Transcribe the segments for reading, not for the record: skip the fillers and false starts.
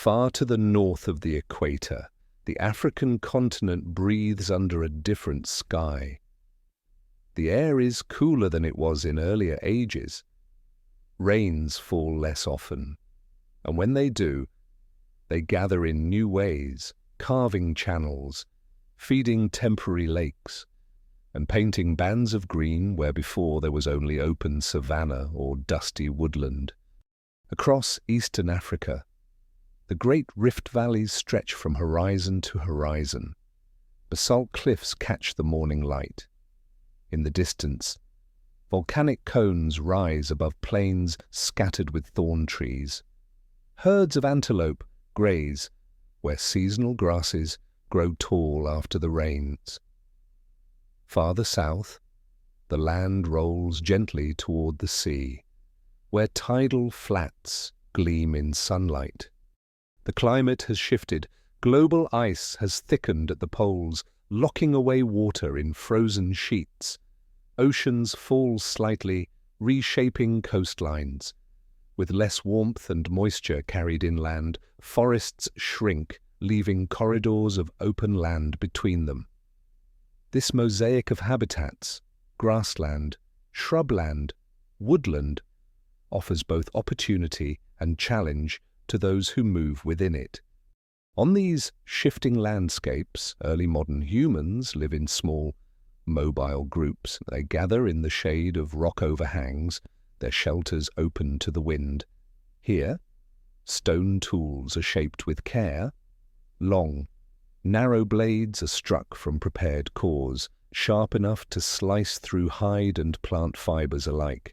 Far to the north of the equator, the African continent breathes under a different sky. The air is cooler than it was in earlier ages. Rains fall less often, and when they do, they gather in new ways, carving channels, feeding temporary lakes, and painting bands of green where before there was only open savanna or dusty woodland. Across eastern Africa, the great rift valleys stretch from horizon to horizon. Basalt cliffs catch the morning light. In the distance, volcanic cones rise above plains scattered with thorn trees. Herds of antelope graze where seasonal grasses grow tall after the rains. Farther south, the land rolls gently toward the sea, where tidal flats gleam in sunlight. The climate has shifted. Global ice has thickened at the poles, locking away water in frozen sheets. Oceans fall slightly, reshaping coastlines. With less warmth and moisture carried inland, forests shrink, leaving corridors of open land between them. This mosaic of habitats, grassland, shrubland, woodland, offers both opportunity and challenge to those who move within it. On these shifting landscapes, early modern humans live in small, mobile groups. They gather in the shade of rock overhangs, their shelters open to the wind. Here, stone tools are shaped with care. Long, narrow blades are struck from prepared cores, sharp enough to slice through hide and plant fibers alike.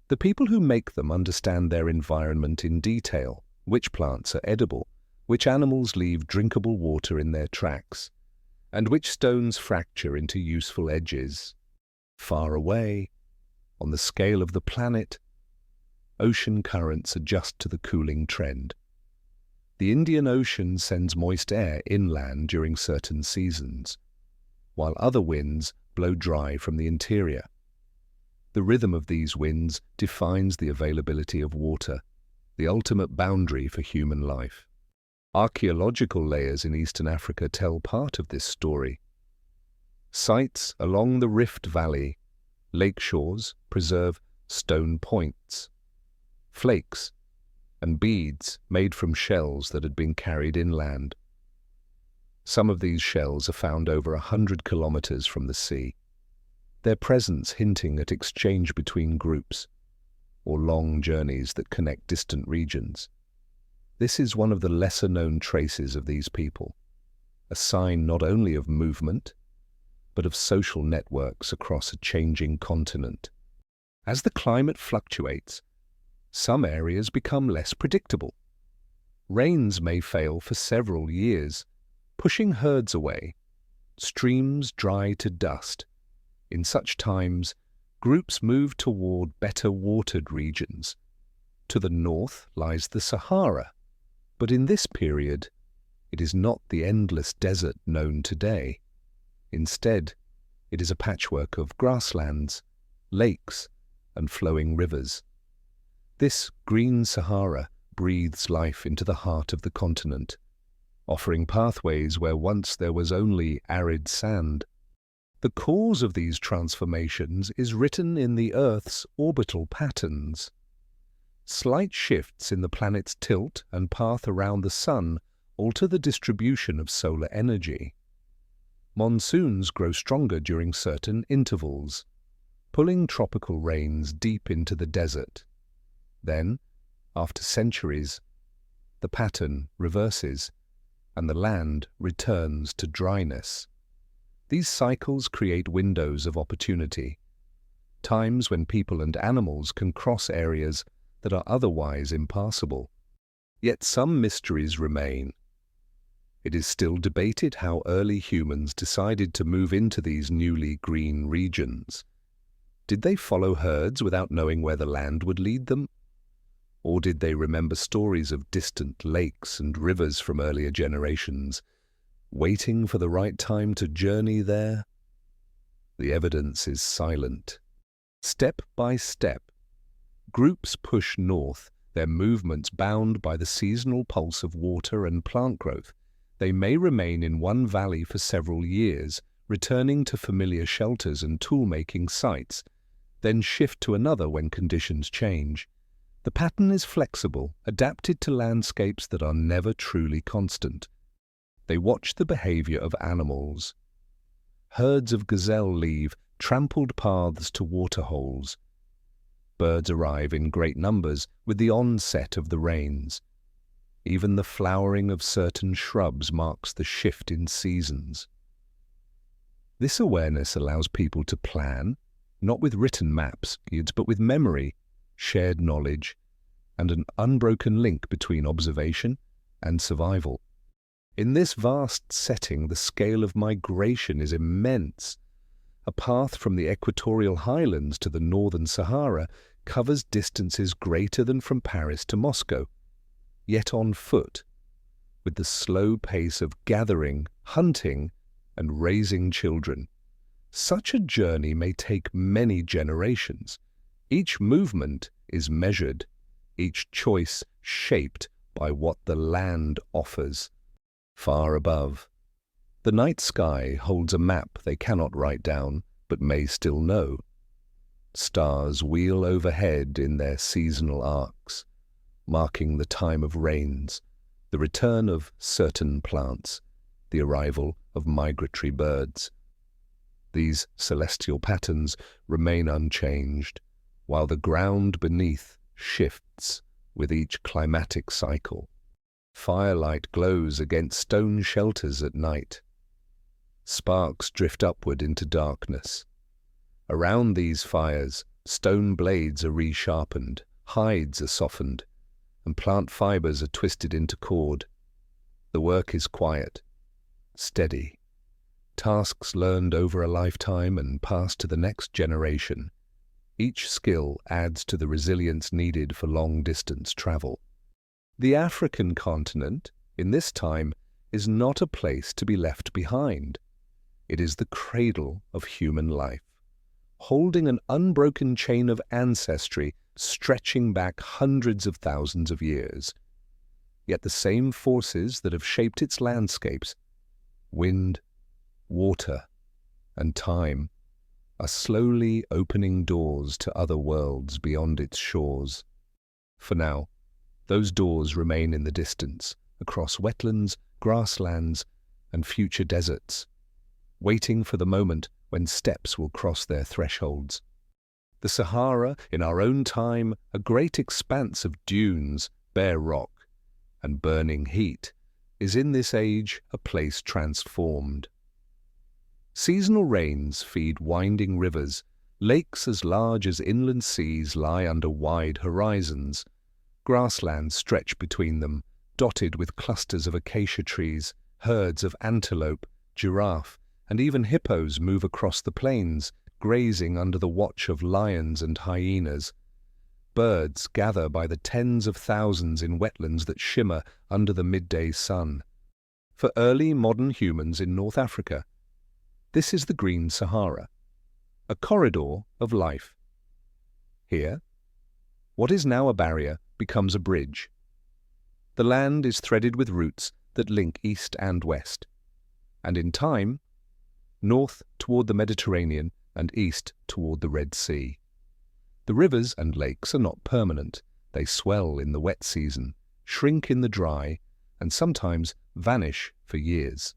The people who make them understand their environment in detail, which plants are edible, which animals leave drinkable water in their tracks, and which stones fracture into useful edges. Far away, on the scale of the planet, ocean currents adjust to the cooling trend. The Indian Ocean sends moist air inland during certain seasons, while other winds blow dry from the interior. The rhythm of these winds defines the availability of water, the ultimate boundary for human life. Archaeological layers in eastern Africa tell part of this story. Sites along the Rift Valley, lake shores preserve stone points, flakes, and beads made from shells that had been carried inland. Some of these shells are found over 100 kilometers from the sea, their presence hinting at exchange between groups or long journeys that connect distant regions. This is one of the lesser-known traces of these people, a sign not only of movement, but of social networks across a changing continent. As the climate fluctuates, some areas become less predictable. Rains may fail for several years, pushing herds away. Streams dry to dust. In such times, groups move toward better watered regions. To the north lies the Sahara, but in this period, it is not the endless desert known today. Instead, it is a patchwork of grasslands, lakes, and flowing rivers. This green Sahara breathes life into the heart of the continent, offering pathways where once there was only arid sand. The cause of these transformations is written in the Earth's orbital patterns. Slight shifts in the planet's tilt and path around the Sun alter the distribution of solar energy. Monsoons grow stronger during certain intervals, pulling tropical rains deep into the desert. Then, after centuries, the pattern reverses and the land returns to dryness. These cycles create windows of opportunity, times when people and animals can cross areas that are otherwise impassable. Yet some mysteries remain. It is still debated how early humans decided to move into these newly green regions. Did they follow herds without knowing where the land would lead them? Or did they remember stories of distant lakes and rivers from earlier generations, waiting for the right time to journey there? The evidence is silent. Step by step, groups push north, their movements bound by the seasonal pulse of water and plant growth. They may remain in one valley for several years, returning to familiar shelters and tool-making sites, then shift to another when conditions change. The pattern is flexible, adapted to landscapes that are never truly constant. They watch the behavior of animals. Herds of gazelle leave trampled paths to waterholes. Birds arrive in great numbers with the onset of the rains. Even the flowering of certain shrubs marks the shift in seasons. This awareness allows people to plan, not with written maps, but with memory, shared knowledge, and an unbroken link between observation and survival. In this vast setting, the scale of migration is immense. A path from the equatorial highlands to the northern Sahara covers distances greater than from Paris to Moscow, yet on foot, with the slow pace of gathering, hunting, and raising children. Such a journey may take many generations. Each movement is measured, each choice shaped by what the land offers. Far above, the night sky holds a map they cannot write down, but may still know. Stars wheel overhead in their seasonal arcs, marking the time of rains, the return of certain plants, the arrival of migratory birds. These celestial patterns remain unchanged, while the ground beneath shifts with each climatic cycle. Firelight glows against stone shelters at night. Sparks drift upward into darkness. Around these fires, stone blades are resharpened, hides are softened, and plant fibers are twisted into cord. The work is quiet, steady. Tasks learned over a lifetime and passed to the next generation. Each skill adds to the resilience needed for long-distance travel. The African continent, in this time, is not a place to be left behind. It is the cradle of human life, holding an unbroken chain of ancestry stretching back hundreds of thousands of years. Yet the same forces that have shaped its landscapes, wind, water, and time, are slowly opening doors to other worlds beyond its shores. For now, those doors remain in the distance, across wetlands, grasslands, and future deserts, waiting for the moment when steps will cross their thresholds. The Sahara, in our own time, a great expanse of dunes, bare rock, and burning heat, is in this age a place transformed. Seasonal rains feed winding rivers. Lakes as large as inland seas lie under wide horizons. Grasslands stretch between them, dotted with clusters of acacia trees. Herds of antelope, giraffe, and even hippos move across the plains, grazing under the watch of lions and hyenas. Birds gather by the tens of thousands in wetlands that shimmer under the midday sun. For early modern humans in North Africa, this is the Green Sahara, a corridor of life. Here, what is now a barrier becomes a bridge. The land is threaded with routes that link east and west, and in time, north toward the Mediterranean and east toward the Red Sea. The rivers and lakes are not permanent. They swell in the wet season, shrink in the dry, and sometimes vanish for years.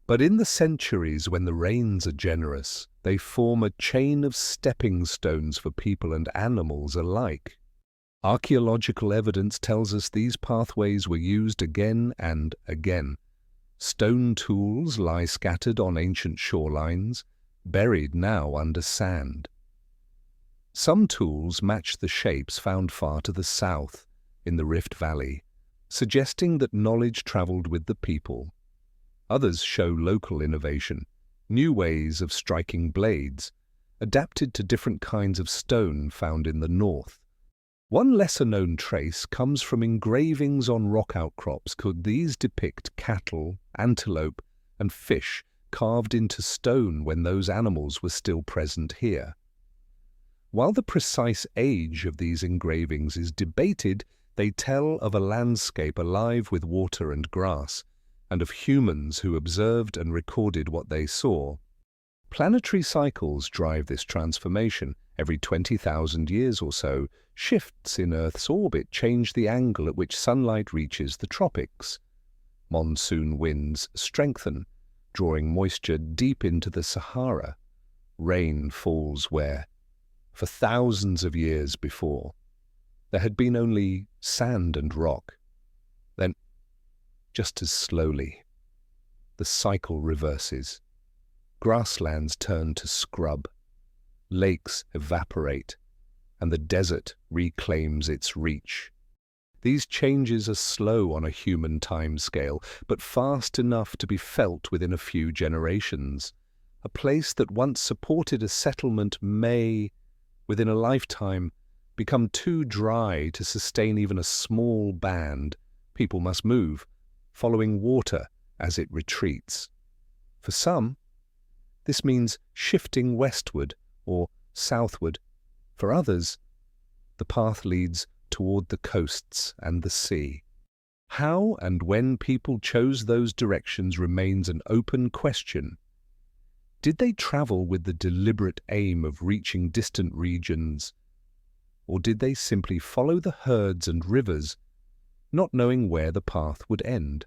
But in the centuries when the rains are generous, they form a chain of stepping stones for people and animals alike. Archaeological evidence tells us these pathways were used again and again. Stone tools lie scattered on ancient shorelines, buried now under sand. Some tools match the shapes found far to the south, in the Rift Valley, suggesting that knowledge traveled with the people. Others show local innovation, new ways of striking blades, adapted to different kinds of stone found in the north. One lesser-known trace comes from engravings on rock outcrops. Could these depict cattle, antelope, and fish carved into stone when those animals were still present here? While the precise age of these engravings is debated, They tell of a landscape alive with water and grass, and of humans who observed and recorded what they saw. Planetary cycles drive this transformation. Every 20,000 years or so, shifts in Earth's orbit change the angle at which sunlight reaches the tropics. Monsoon winds strengthen, drawing moisture deep into the Sahara. Rain falls where, for thousands of years before, there had been only sand and rock. Then, just as slowly, the cycle reverses. Grasslands turn to scrub, lakes evaporate, and the desert reclaims its reach. These changes are slow on a human timescale, but fast enough to be felt within a few generations. A place that once supported a settlement may, within a lifetime, become too dry to sustain even a small band. People must move, following water as it retreats. For some, this means shifting westward or southward. For others, the path leads toward the coasts and the sea. How and when people chose those directions remains an open question. Did they travel with the deliberate aim of reaching distant regions, or did they simply follow the herds and rivers, not knowing where the path would end?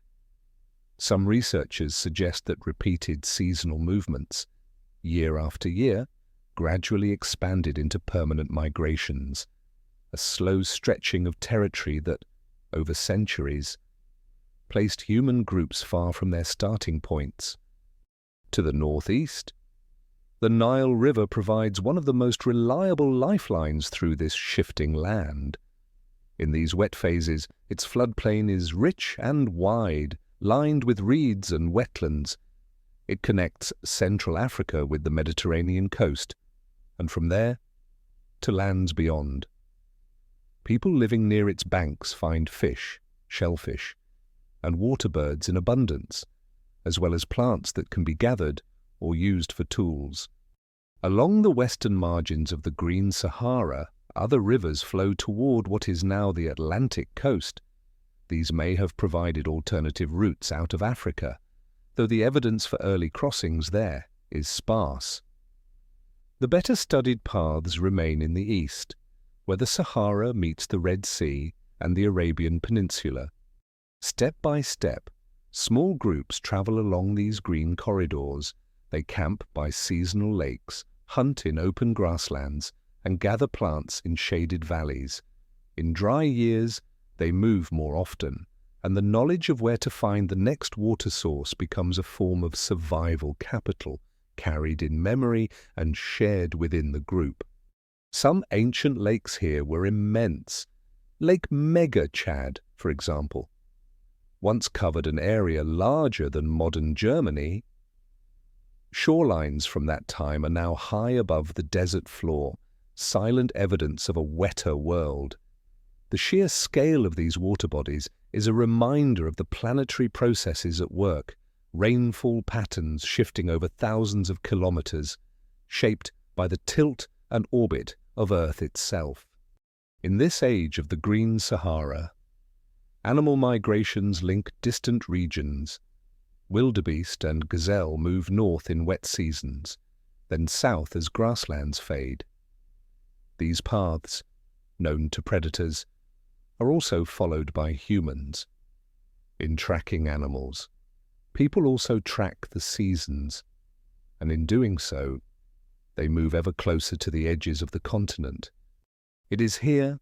Some researchers suggest that repeated seasonal movements, year after year, gradually expanded into permanent migrations, a slow stretching of territory that, over centuries, placed human groups far from their starting points. To the northeast, the Nile River provides one of the most reliable lifelines through this shifting land. In these wet phases, its floodplain is rich and wide, lined with reeds and wetlands. It connects Central Africa with the Mediterranean coast, and from there to lands beyond. People living near its banks find fish, shellfish, and water birds in abundance, as well as plants that can be gathered or used for tools. Along the western margins of the Green Sahara, other rivers flow toward what is now the Atlantic coast. These may have provided alternative routes out of Africa, though the evidence for early crossings there is sparse. The better-studied paths remain in the east, where the Sahara meets the Red Sea and the Arabian Peninsula. Step by step, small groups travel along these green corridors. They camp by seasonal lakes, hunt in open grasslands, and gather plants in shaded valleys. In dry years, they move more often, and the knowledge of where to find the next water source becomes a form of survival capital, carried in memory and shared within the group. Some ancient lakes here were immense. Lake Mega Chad, for example, once covered an area larger than modern Germany. Shorelines from that time are now high above the desert floor, silent evidence of a wetter world. The sheer scale of these water bodies is a reminder of the planetary processes at work, rainfall patterns shifting over thousands of kilometers, shaped by the tilt and orbit of Earth itself. In this age of the Green Sahara, animal migrations link distant regions. Wildebeest and gazelle move north in wet seasons, then south as grasslands fade. These paths, known to predators, are also followed by humans. In tracking animals, people also track the seasons, and in doing so, they move ever closer to the edges of the continent. It is here,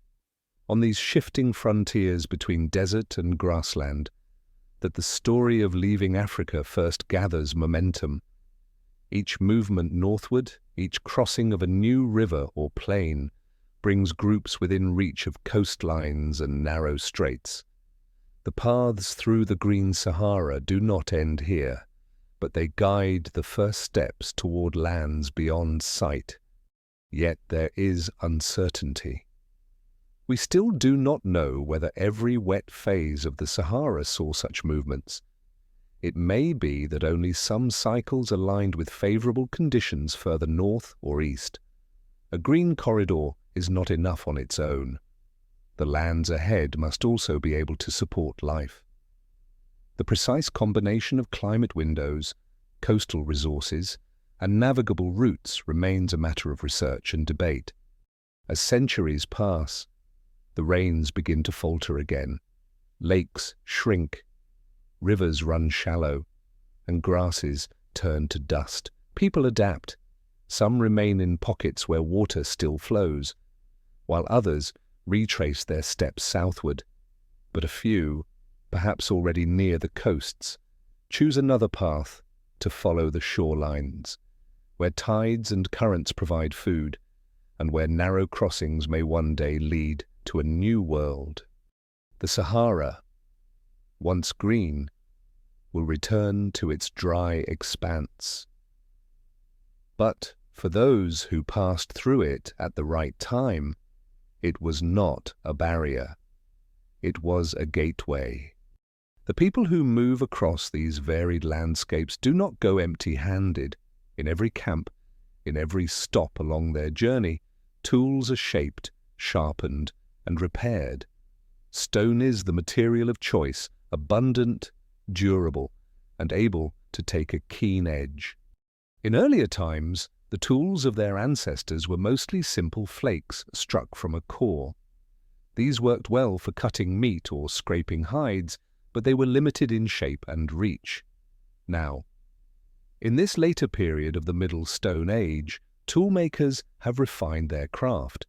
on these shifting frontiers between desert and grassland, that the story of leaving Africa first gathers momentum. Each movement northward, each crossing of a new river or plain, brings groups within reach of coastlines and narrow straits. The paths through the Green Sahara do not end here, but they guide the first steps toward lands beyond sight. Yet there is uncertainty. We still do not know whether every wet phase of the Sahara saw such movements. It may be that only some cycles aligned with favorable conditions further north or east. A green corridor is not enough on its own. The lands ahead must also be able to support life. The precise combination of climate windows, coastal resources, and navigable routes remains a matter of research and debate. As centuries pass, the rains begin to falter again, lakes shrink, rivers run shallow, and grasses turn to dust. People adapt. Some remain in pockets where water still flows, while others retrace their steps southward. But a few, perhaps already near the coasts, choose another path to follow the shorelines, where tides and currents provide food, and where narrow crossings may one day lead to a new world. The Sahara, once green, will return to its dry expanse. But for those who passed through it at the right time, it was not a barrier. It was a gateway. The people who move across these varied landscapes do not go empty-handed. In every camp, in every stop along their journey, tools are shaped, sharpened, and repaired. Stone is the material of choice, abundant, durable, and able to take a keen edge. In earlier times, the tools of their ancestors were mostly simple flakes struck from a core. These worked well for cutting meat or scraping hides, but they were limited in shape and reach. Now, in this later period of the Middle Stone Age, toolmakers have refined their craft.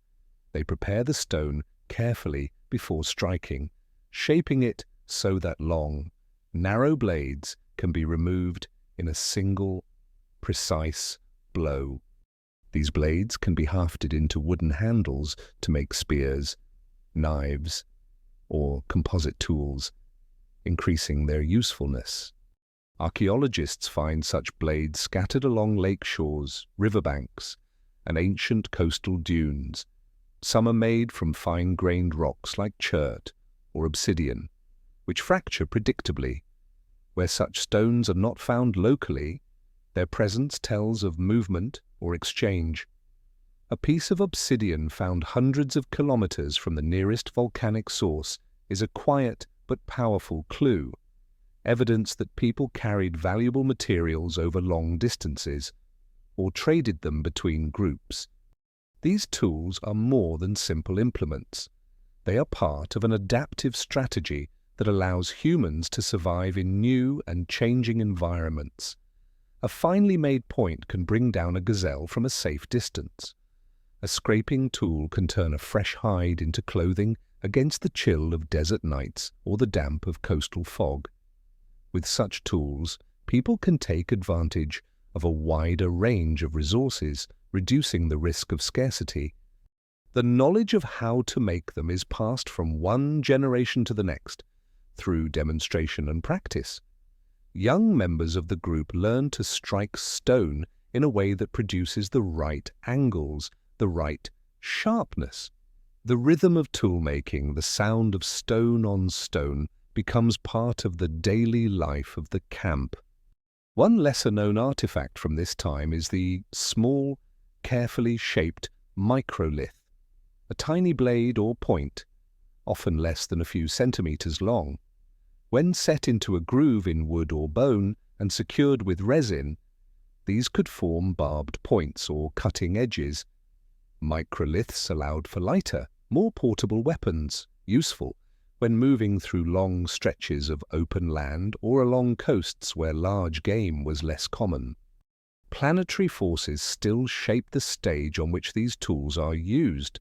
They prepare the stone carefully before striking, shaping it so that long, narrow blades can be removed in a single, precise blow. These blades can be hafted into wooden handles to make spears, knives, or composite tools, increasing their usefulness. Archaeologists find such blades scattered along lake shores, riverbanks, and ancient coastal dunes. Some are made from fine-grained rocks like chert or obsidian, which fracture predictably. Where such stones are not found locally, their presence tells of movement or exchange. A piece of obsidian found hundreds of kilometers from the nearest volcanic source is a quiet but powerful clue, evidence that people carried valuable materials over long distances or traded them between groups. These tools are more than simple implements. They are part of an adaptive strategy that allows humans to survive in new and changing environments. A finely made point can bring down a gazelle from a safe distance. A scraping tool can turn a fresh hide into clothing against the chill of desert nights or the damp of coastal fog. With such tools, people can take advantage of a wider range of resources, reducing the risk of scarcity. The knowledge of how to make them is passed from one generation to the next, through demonstration and practice. Young members of the group learn to strike stone in a way that produces the right angles, the right sharpness. The rhythm of toolmaking, the sound of stone on stone, becomes part of the daily life of the camp. One lesser-known artifact from this time is the small, carefully shaped microlith, a tiny blade or point, often less than a few centimeters long. When set into a groove in wood or bone and secured with resin, these could form barbed points or cutting edges. Microliths allowed for lighter, more portable weapons, useful when moving through long stretches of open land or along coasts where large game was less common. Planetary forces still shape the stage on which these tools are used.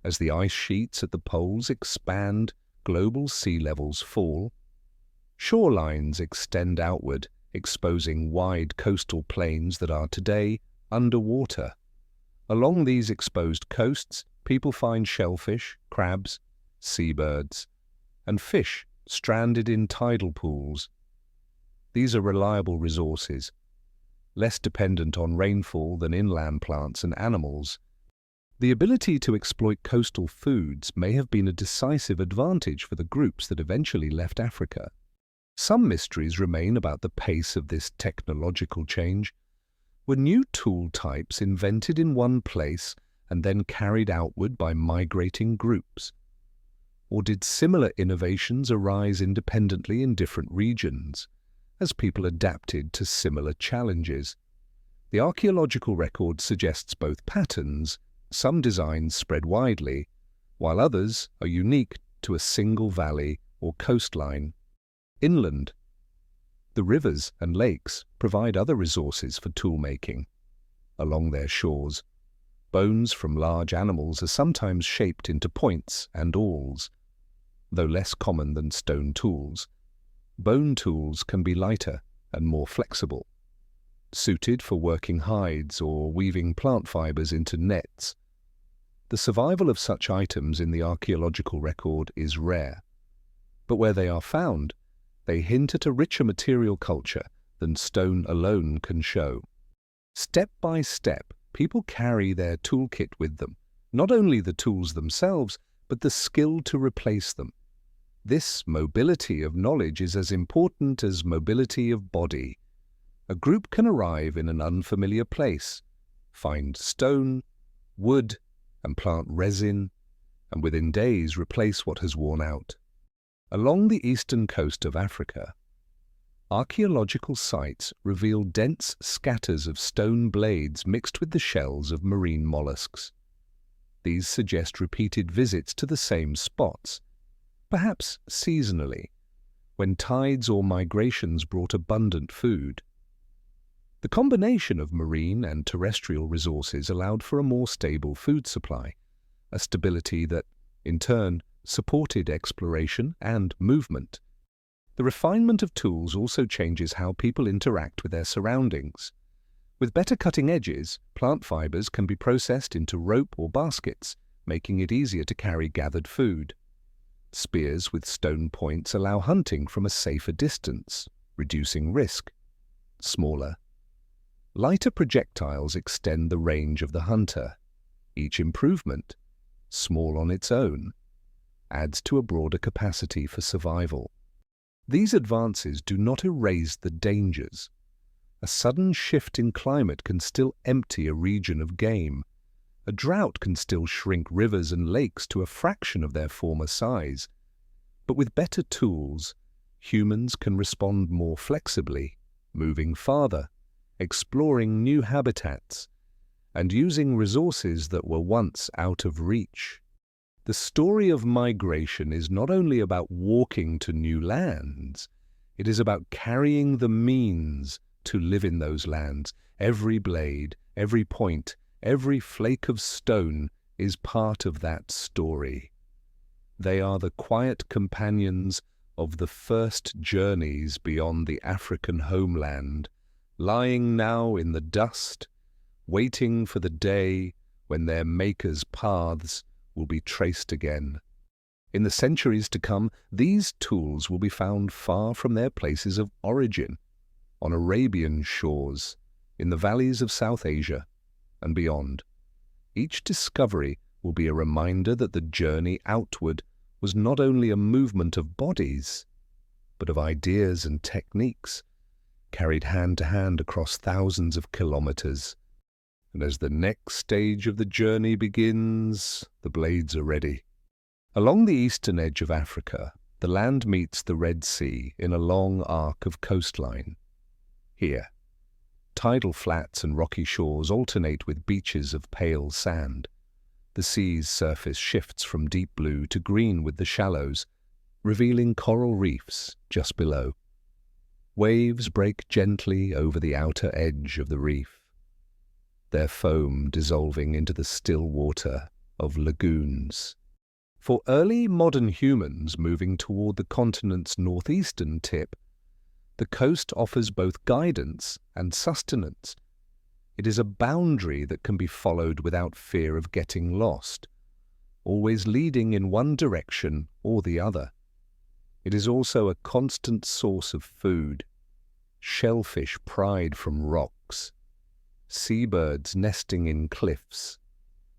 As the ice sheets at the poles expand, global sea levels fall. Shorelines extend outward, exposing wide coastal plains that are today underwater. Along these exposed coasts, people find shellfish, crabs, seabirds, and fish stranded in tidal pools. These are reliable resources, less dependent on rainfall than inland plants and animals. The ability to exploit coastal foods may have been a decisive advantage for the groups that eventually left Africa. Some mysteries remain about the pace of this technological change. Were new tool types invented in one place and then carried outward by migrating groups? Or did similar innovations arise independently in different regions, as people adapted to similar challenges? The archaeological record suggests both patterns. Some designs spread widely, while others are unique to a single valley or coastline. Inland, the rivers and lakes provide other resources for tool-making. Along their shores, bones from large animals are sometimes shaped into points and awls. Though less common than stone tools, bone tools can be lighter and more flexible, suited for working hides or weaving plant fibers into nets. The survival of such items in the archaeological record is rare, but where they are found, they hint at a richer material culture than stone alone can show. Step by step, people carry their toolkit with them, not only the tools themselves, but the skill to replace them. This mobility of knowledge is as important as mobility of body. A group can arrive in an unfamiliar place, find stone, wood, and plant resin, and within days replace what has worn out. Along the eastern coast of Africa, archaeological sites reveal dense scatters of stone blades mixed with the shells of marine mollusks. These suggest repeated visits to the same spots, perhaps seasonally, when tides or migrations brought abundant food. The combination of marine and terrestrial resources allowed for a more stable food supply, a stability that, in turn, supported exploration and movement. The refinement of tools also changes how people interact with their surroundings. With better cutting edges, plant fibers can be processed into rope or baskets, making it easier to carry gathered food. Spears with stone points allow hunting from a safer distance, reducing risk. Smaller, lighter projectiles extend the range of the hunter. Each improvement, small on its own, adds to a broader capacity for survival. These advances do not erase the dangers. A sudden shift in climate can still empty a region of game. A drought can still shrink rivers and lakes to a fraction of their former size. But with better tools, humans can respond more flexibly, moving farther, exploring new habitats, and using resources that were once out of reach. The story of migration is not only about walking to new lands, it is about carrying the means to live in those lands. Every blade, every point, every flake of stone is part of that story. They are the quiet companions of the first journeys beyond the African homeland, lying now in the dust, waiting for the day when their makers' paths will be traced again. In the centuries to come, these tools will be found far from their places of origin, on Arabian shores, in the valleys of South Asia, and beyond. Each discovery will be a reminder that the journey outward was not only a movement of bodies, but of ideas and techniques, carried hand to hand across thousands of kilometers. And as the next stage of the journey begins, the blades are ready. Along the eastern edge of Africa, the land meets the Red Sea in a long arc of coastline. Here, tidal flats and rocky shores alternate with beaches of pale sand. The sea's surface shifts from deep blue to green with the shallows, revealing coral reefs just below. Waves break gently over the outer edge of the reef, their foam dissolving into the still water of lagoons. For early modern humans moving toward the continent's northeastern tip, the coast offers both guidance and sustenance. It is a boundary that can be followed without fear of getting lost, always leading in one direction or the other. It is also a constant source of food. Shellfish pried from rocks, seabirds nesting in cliffs,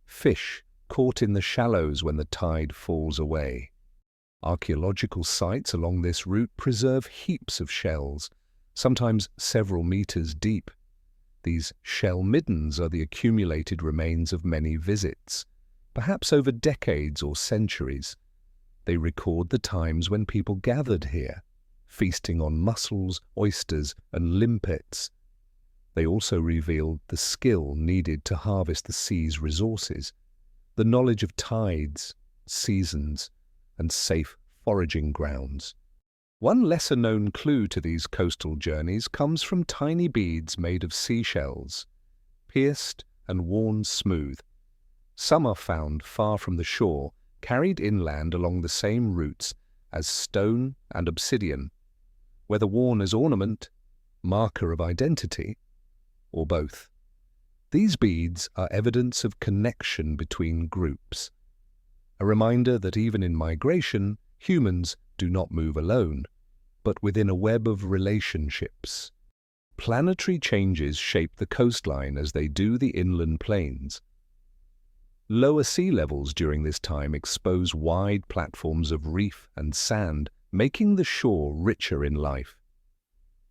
fish caught in the shallows when the tide falls away. Archaeological sites along this route preserve heaps of shells, sometimes several meters deep. These shell middens are the accumulated remains of many visits, perhaps over decades or centuries. They record the times when people gathered here, feasting on mussels, oysters, and limpets. They also revealed the skill needed to harvest the sea's resources, the knowledge of tides, seasons, and safe foraging grounds. One lesser-known clue to these coastal journeys comes from tiny beads made of seashells, pierced and worn smooth. Some are found far from the shore, carried inland along the same routes as stone and obsidian, whether worn as ornament, marker of identity, or both. These beads are evidence of connection between groups, a reminder that even in migration, humans do not move alone, but within a web of relationships. Planetary changes shape the coastline as they do the inland plains. Lower sea levels during this time expose wide platforms of reef and sand, making the shore richer in life.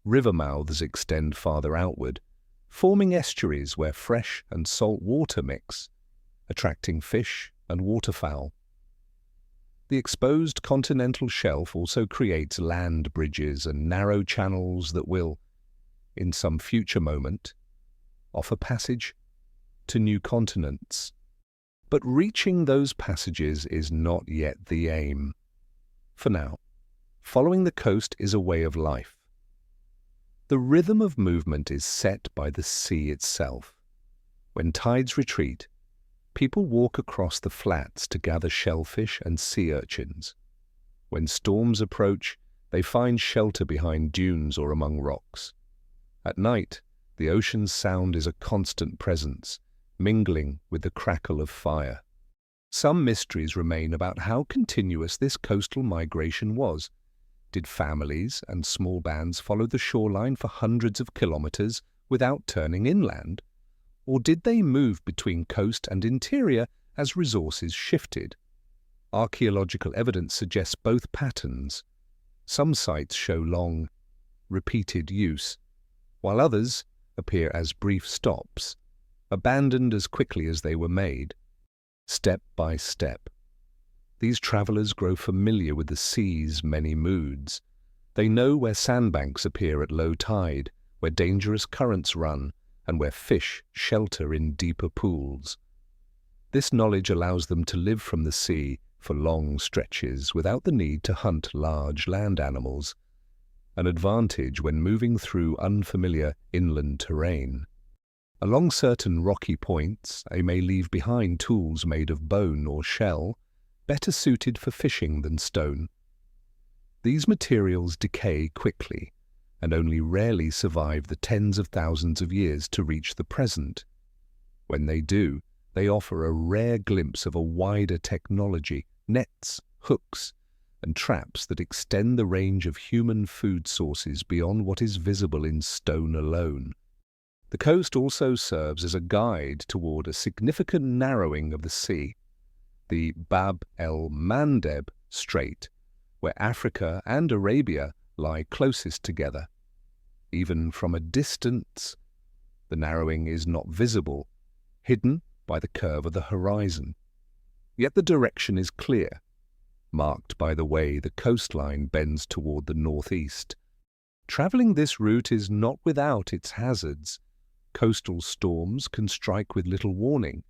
River mouths extend farther outward, forming estuaries where fresh and salt water mix, attracting fish and waterfowl. The exposed continental shelf also creates land bridges and narrow channels that will, in some future moment, offer passage to new continents. But reaching those passages is not yet the aim. For now, following the coast is a way of life. The rhythm of movement is set by the sea itself. When tides retreat, people walk across the flats to gather shellfish and sea urchins. When storms approach, they find shelter behind dunes or among rocks. At night, the ocean's sound is a constant presence, mingling with the crackle of fire. Some mysteries remain about how continuous this coastal migration was. Did families and small bands follow the shoreline for hundreds of kilometers without turning inland? Or did they move between coast and interior as resources shifted? Archaeological evidence suggests both patterns. Some sites show long, repeated use, while others appear as brief stops, abandoned as quickly as they were made. Step by step, these travelers grow familiar with the sea's many moods. They know where sandbanks appear at low tide, where dangerous currents run, and where fish shelter in deeper pools. This knowledge allows them to live from the sea for long stretches without the need to hunt large land animals, an advantage when moving through unfamiliar inland terrain. Along certain rocky points, they may leave behind tools made of bone or shell, better suited for fishing than stone. These materials decay quickly and only rarely survive the tens of thousands of years to reach the present. When they do, they offer a rare glimpse of a wider technology, nets, hooks, and traps that extend the range of human food sources beyond what is visible in stone alone. The coast also serves as a guide toward a significant narrowing of the sea, the Bab el-Mandeb Strait, where Africa and Arabia lie closest together. Even from a distance, the narrowing is not visible, hidden by the curve of the horizon. Yet the direction is clear, marked by the way the coastline bends toward the northeast. Traveling this route is not without its hazards. Coastal storms can strike with little warning.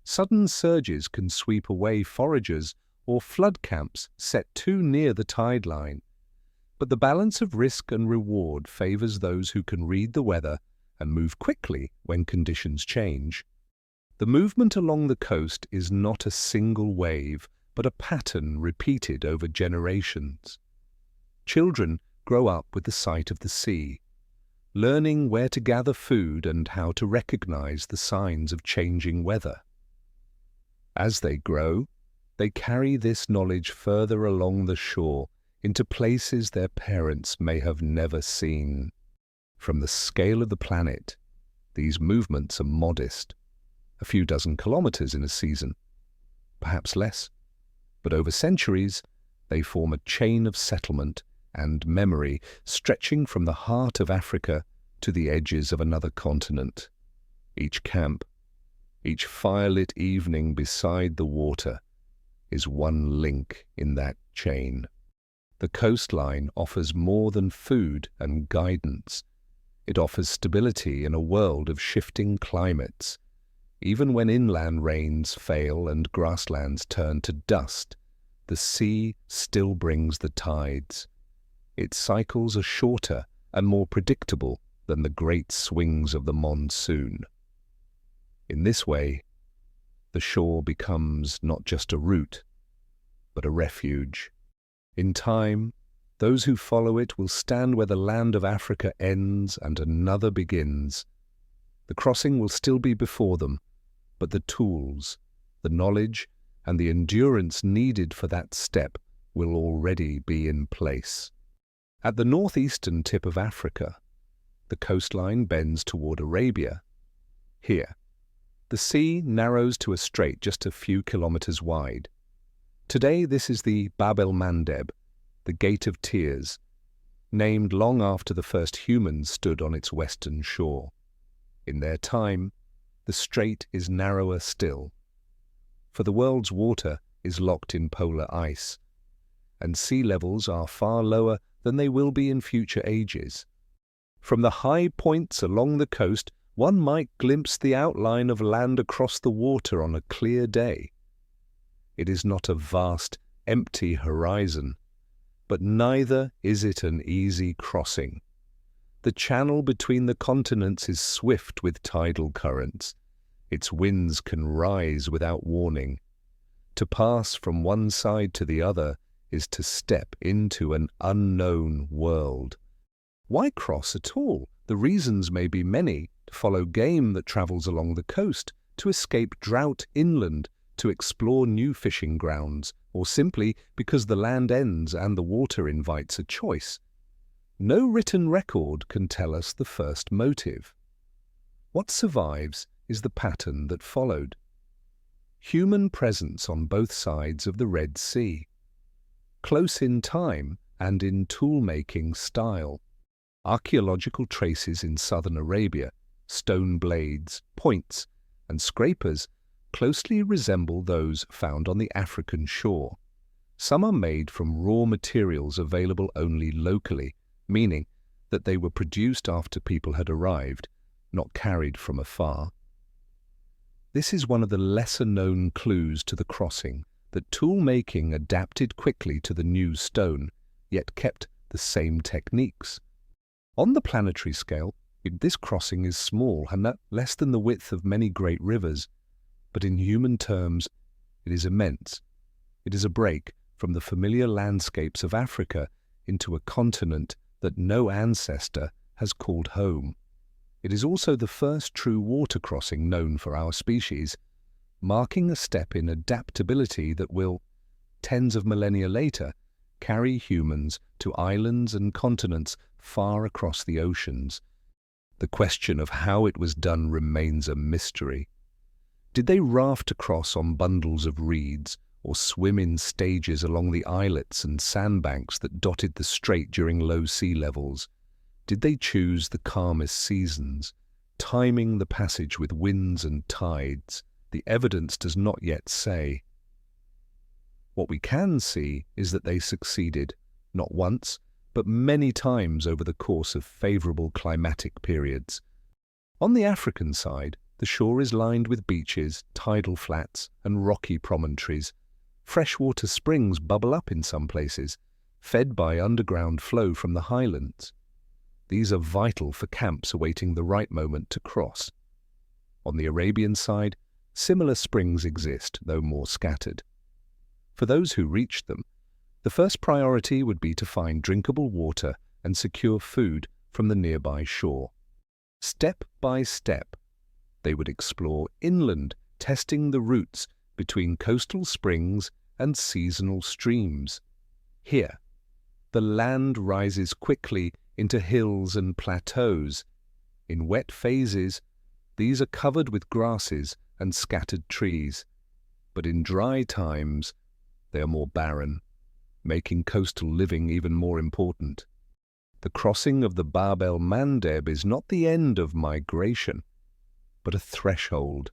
Sudden surges can sweep away foragers, or flood camps set too near the tide line. But the balance of risk and reward favors those who can read the weather and move quickly when conditions change. The movement along the coast is not a single wave, but a pattern repeated over generations. Children grow up with the sight of the sea, learning where to gather food and how to recognize the signs of changing weather. As they grow, they carry this knowledge further along the shore into places their parents may have never seen. From the scale of the planet, these movements are modest, a few dozen kilometers in a season, perhaps less, but over centuries they form a chain of settlement and memory stretching from the heart of Africa to the edges of another continent. Each camp, each firelit evening beside the water, is one link in that chain. The coastline offers more than food and guidance. It offers stability in a world of shifting climates. Even when inland rains fail and grasslands turn to dust, the sea still brings the tides. Its cycles are shorter and more predictable than the great swings of the monsoon. In this way, the shore becomes not just a route, but a refuge. In time, those who follow it will stand where the land of Africa ends and another begins. The crossing will still be before them, but the tools, the knowledge, and the endurance needed for that step will already be in place. At the northeastern tip of Africa, the coastline bends toward Arabia. Here, the sea narrows to a strait just a few kilometers wide. Today this is the Bab el-Mandeb, the Gate of Tears, named long after the first humans stood on its western shore. In their time, the strait is narrower still, for the world's water is locked in polar ice, and sea levels are far lower than they will be in future ages. From the high points along the coast, one might glimpse the outline of land across the water on a clear day. It is not a vast, empty horizon, but neither is it an easy crossing. The channel between the continents is swift with tidal currents. Its winds can rise without warning. To pass from one side to the other is to step into an unknown world. Why cross at all? The reasons may be many: to follow game that travels along the coast, to escape drought inland, to explore new fishing grounds, or simply because the land ends and the water invites a choice. No written record can tell us the first motive. What survives is the pattern that followed. Human presence on both sides of the Red Sea. Close in time and in tool-making style. Archaeological traces in southern Arabia, stone blades, points, and scrapers closely resemble those found on the African shore. Some are made from raw materials available only locally, meaning that they were produced after people had arrived, not carried from afar. This is one of the lesser-known clues to the crossing, that tool-making adapted quickly to the new stone, yet kept the same techniques. On the planetary scale, this crossing is small and less than the width of many great rivers, but in human terms, it is immense. It is a break from the familiar landscapes of Africa into a continent that no ancestor has called home. It is also the first true water crossing known for our species, marking a step in adaptability that will, tens of millennia later, carry humans to islands and continents far across the oceans. The question of how it was done remains a mystery. Did they raft across on bundles of reeds, or swim in stages along the islets and sandbanks that dotted the strait during low sea levels? Did they choose the calmest seasons, timing the passage with winds and tides? The evidence does not yet say. What we can see is that they succeeded, not once, but many times over the course of favorable climatic periods. On the African side, the shore is lined with beaches, tidal flats, and rocky promontories. Freshwater springs bubble up in some places, fed by underground flow from the highlands. These are vital for camps awaiting the right moment to cross. On the Arabian side, similar springs exist, though more scattered. For those who reach them, the first priority would be to find drinkable water and secure food from the nearby shore. Step by step, they would explore inland, testing the routes between coastal springs and seasonal streams. Here, the land rises quickly into hills and plateaus. In wet phases, these are covered with grasses and scattered trees, but in dry times, they are more barren, making coastal living even more important. The crossing of the Bab el-Mandeb is not the end of migration, but a threshold.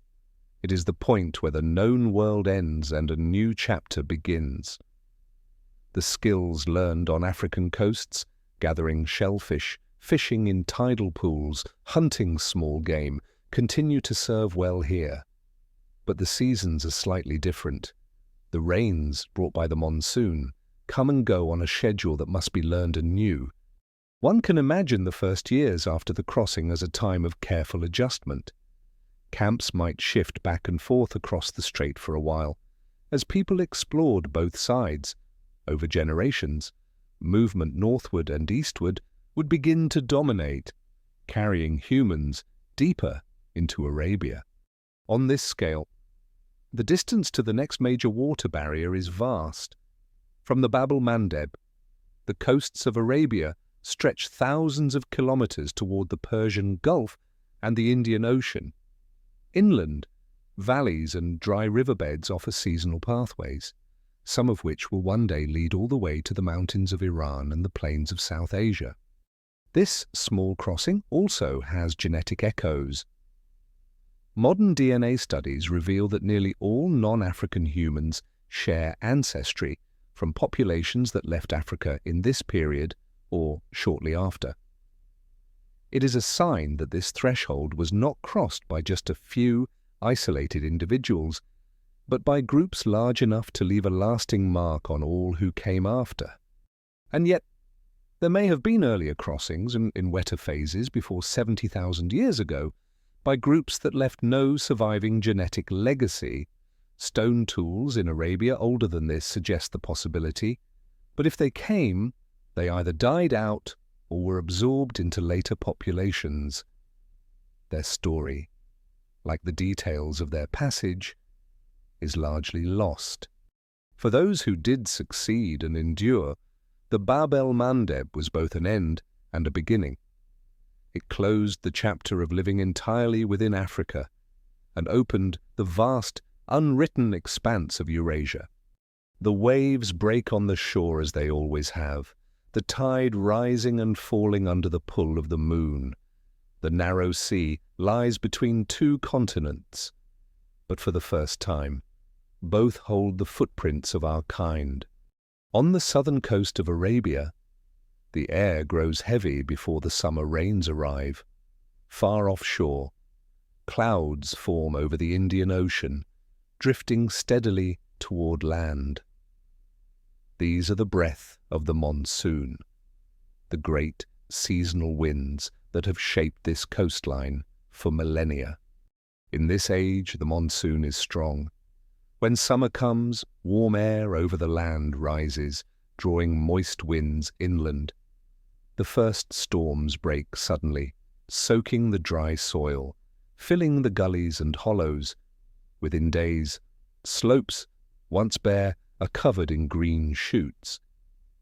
It is the point where the known world ends and a new chapter begins. The skills learned on African coasts, gathering shellfish, fishing in tidal pools, hunting small game, continue to serve well here. But the seasons are slightly different. The rains, brought by the monsoon, come and go on a schedule that must be learned anew. One can imagine the first years after the crossing as a time of careful adjustment. Camps might shift back and forth across the strait for a while, as people explored both sides. Over generations, movement northward and eastward would begin to dominate, carrying humans deeper into Arabia. On this scale, the distance to the next major water barrier is vast. From the Bab el-Mandeb, the coasts of Arabia stretch thousands of kilometers toward the Persian Gulf and the Indian Ocean. Inland, valleys and dry riverbeds offer seasonal pathways, some of which will one day lead all the way to the mountains of Iran and the plains of South Asia. This small crossing also has genetic echoes. Modern DNA studies reveal that nearly all non-African humans share ancestry from populations that left Africa in this period or shortly after. It is a sign that this threshold was not crossed by just a few isolated individuals, but by groups large enough to leave a lasting mark on all who came after. And yet, there may have been earlier crossings in wetter phases before 70,000 years ago by groups that left no surviving genetic legacy. Stone tools in Arabia older than this suggest the possibility, but if they came, they either died out or were absorbed into later populations. Their story, like the details of their passage, is largely lost. For those who did succeed and endure, the Bab el-Mandeb was both an end and a beginning. It closed the chapter of living entirely within Africa and opened the vast, unwritten expanse of Eurasia. The waves break on the shore as they always have, the tide rising and falling under the pull of the moon. The narrow sea lies between two continents, but for the first time, both hold the footprints of our kind. On the southern coast of Arabia, the air grows heavy before the summer rains arrive. Far offshore, clouds form over the Indian Ocean, drifting steadily toward land. These are the breath of the monsoon, the great seasonal winds that have shaped this coastline for millennia. In this age, the monsoon is strong. When summer comes, warm air over the land rises, drawing moist winds inland. The first storms break suddenly, soaking the dry soil, filling the gullies and hollows. Within days, slopes, once bare, are covered in green shoots.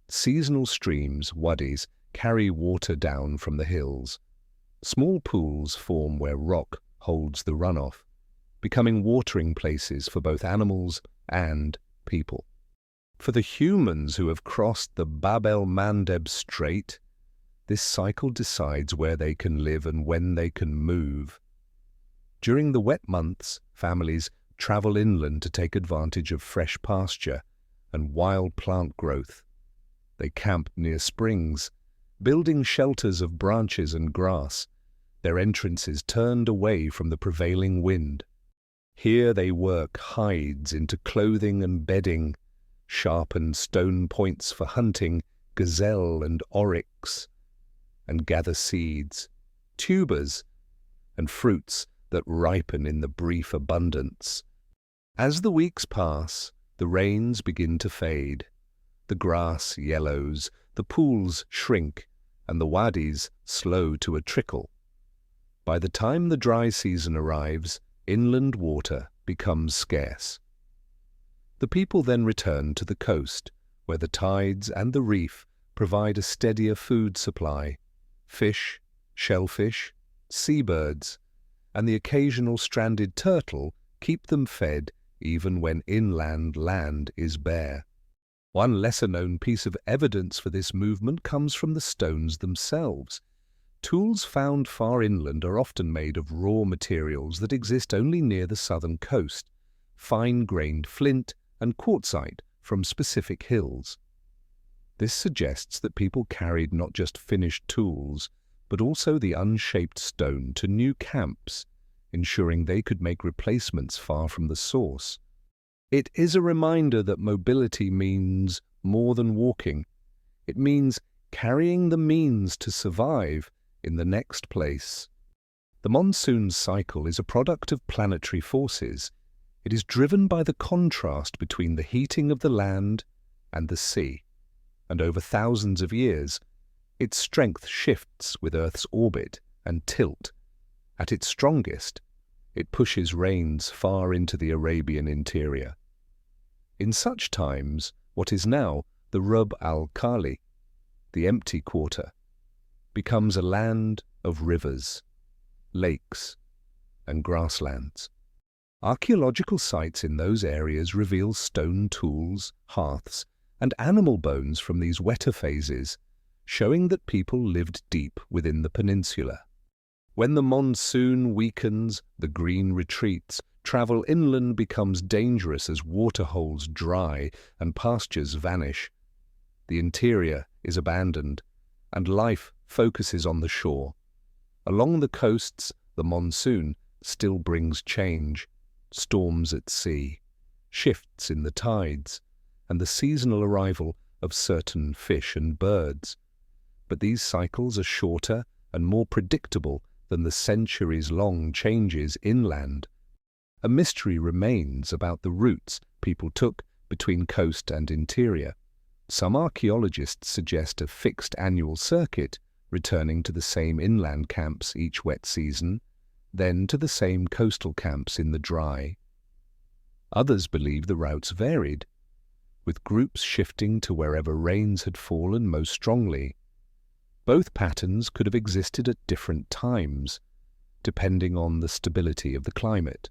Seasonal streams, wadis, carry water down from the hills. Small pools form where rock holds the runoff, becoming watering places for both animals and people. For the humans who have crossed the Bab el-Mandeb Strait, this cycle decides where they can live and when they can move. During the wet months, families travel inland to take advantage of fresh pasture and wild plant growth. They camp near springs, building shelters of branches and grass, their entrances turned away from the prevailing wind. Here they work hides into clothing and bedding, sharpen stone points for hunting gazelle and oryx, and gather seeds, tubers, and fruits that ripen in the brief abundance. As the weeks pass, the rains begin to fade. The grass yellows, the pools shrink, and the wadis slow to a trickle. By the time the dry season arrives, inland water becomes scarce. The people then return to the coast, where the tides and the reef provide a steadier food supply. Fish, shellfish, seabirds, and the occasional stranded turtle keep them fed even when inland land is bare. One lesser-known piece of evidence for this movement comes from the stones themselves. Tools found far inland are often made of raw materials that exist only near the southern coast, fine-grained flint and quartzite from specific hills. This suggests that people carried not just finished tools, but also the unshaped stone to new camps, ensuring they could make replacements far from the source. It is a reminder that mobility means more than walking. It means carrying the means to survive in the next place. The monsoon cycle is a product of planetary forces. It is driven by the contrast between the heating of the land and the sea. And over thousands of years, its strength shifts with Earth's orbit and tilt. At its strongest, it pushes rains far into the Arabian interior. In such times, what is now the Rub al-Khali, the empty quarter, becomes a land of rivers, lakes, and grasslands. Archaeological sites in those areas reveal stone tools, hearths, and animal bones from these wetter phases, showing that people lived deep within the peninsula. When the monsoon weakens, the green retreats, travel inland becomes dangerous as waterholes dry and pastures vanish. The interior is abandoned, and life focuses on the shore. Along the coasts, the monsoon still brings change, storms at sea, shifts in the tides, and the seasonal arrival of certain fish and birds. But these cycles are shorter and more predictable than the centuries-long changes inland. A mystery remains about the routes people took between coast and interior. Some archaeologists suggest a fixed annual circuit, returning to the same inland camps each wet season, then to the same coastal camps in the dry. Others believe the routes varied, with groups shifting to wherever rains had fallen most strongly. Both patterns could have existed at different times, depending on the stability of the climate.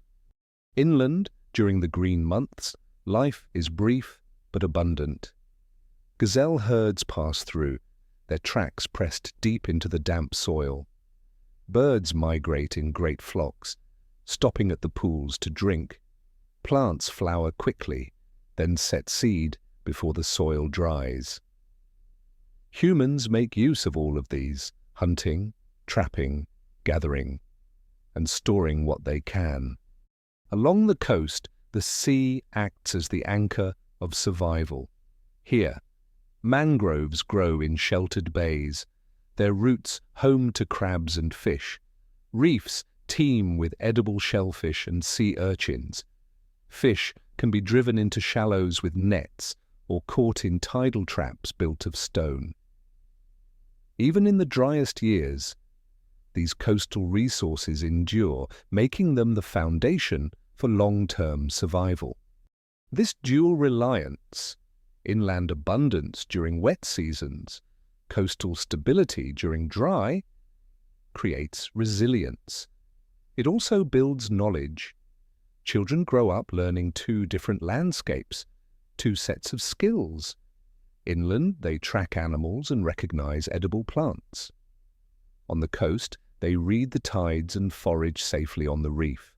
Inland, during the green months, life is brief but abundant. Gazelle herds pass through, their tracks pressed deep into the damp soil. Birds migrate in great flocks, stopping at the pools to drink. Plants flower quickly, then set seed before the soil dries. Humans make use of all of these, hunting, trapping, gathering, and storing what they can. Along the coast, the sea acts as the anchor of survival. Here, mangroves grow in sheltered bays, their roots home to crabs and fish. Reefs teem with edible shellfish and sea urchins. Fish can be driven into shallows with nets or caught in tidal traps built of stone. Even in the driest years, these coastal resources endure, making them the foundation for long-term survival. This dual reliance, inland abundance during wet seasons, coastal stability during dry, creates resilience. It also builds knowledge. Children grow up learning two different landscapes, two sets of skills. Inland, they track animals and recognize edible plants. On the coast, they read the tides and forage safely on the reef.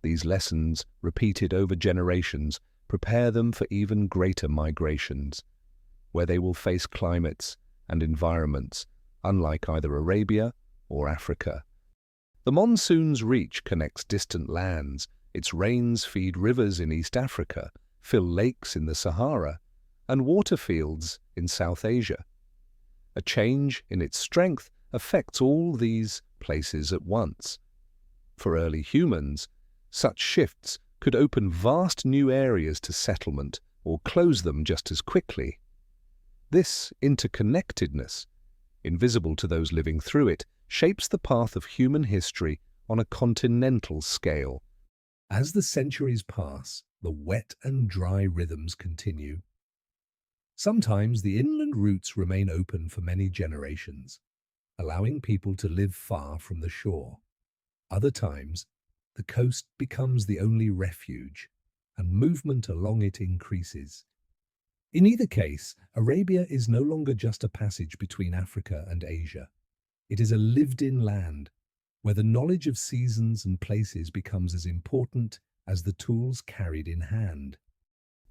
These lessons, repeated over generations, prepare them for even greater migrations, where they will face climates and environments unlike either Arabia or Africa. The monsoon's reach connects distant lands. Its rains feed rivers in East Africa, fill lakes in the Sahara, and water fields in South Asia. A change in its strength affects all these places at once. For early humans, such shifts could open vast new areas to settlement or close them just as quickly. This interconnectedness, invisible to those living through it, shapes the path of human history on a continental scale. As the centuries pass, the wet and dry rhythms continue. Sometimes the inland routes remain open for many generations, allowing people to live far from the shore. Other times, the coast becomes the only refuge, and movement along it increases. In either case, Arabia is no longer just a passage between Africa and Asia. It is a lived-in land, where the knowledge of seasons and places becomes as important as the tools carried in hand.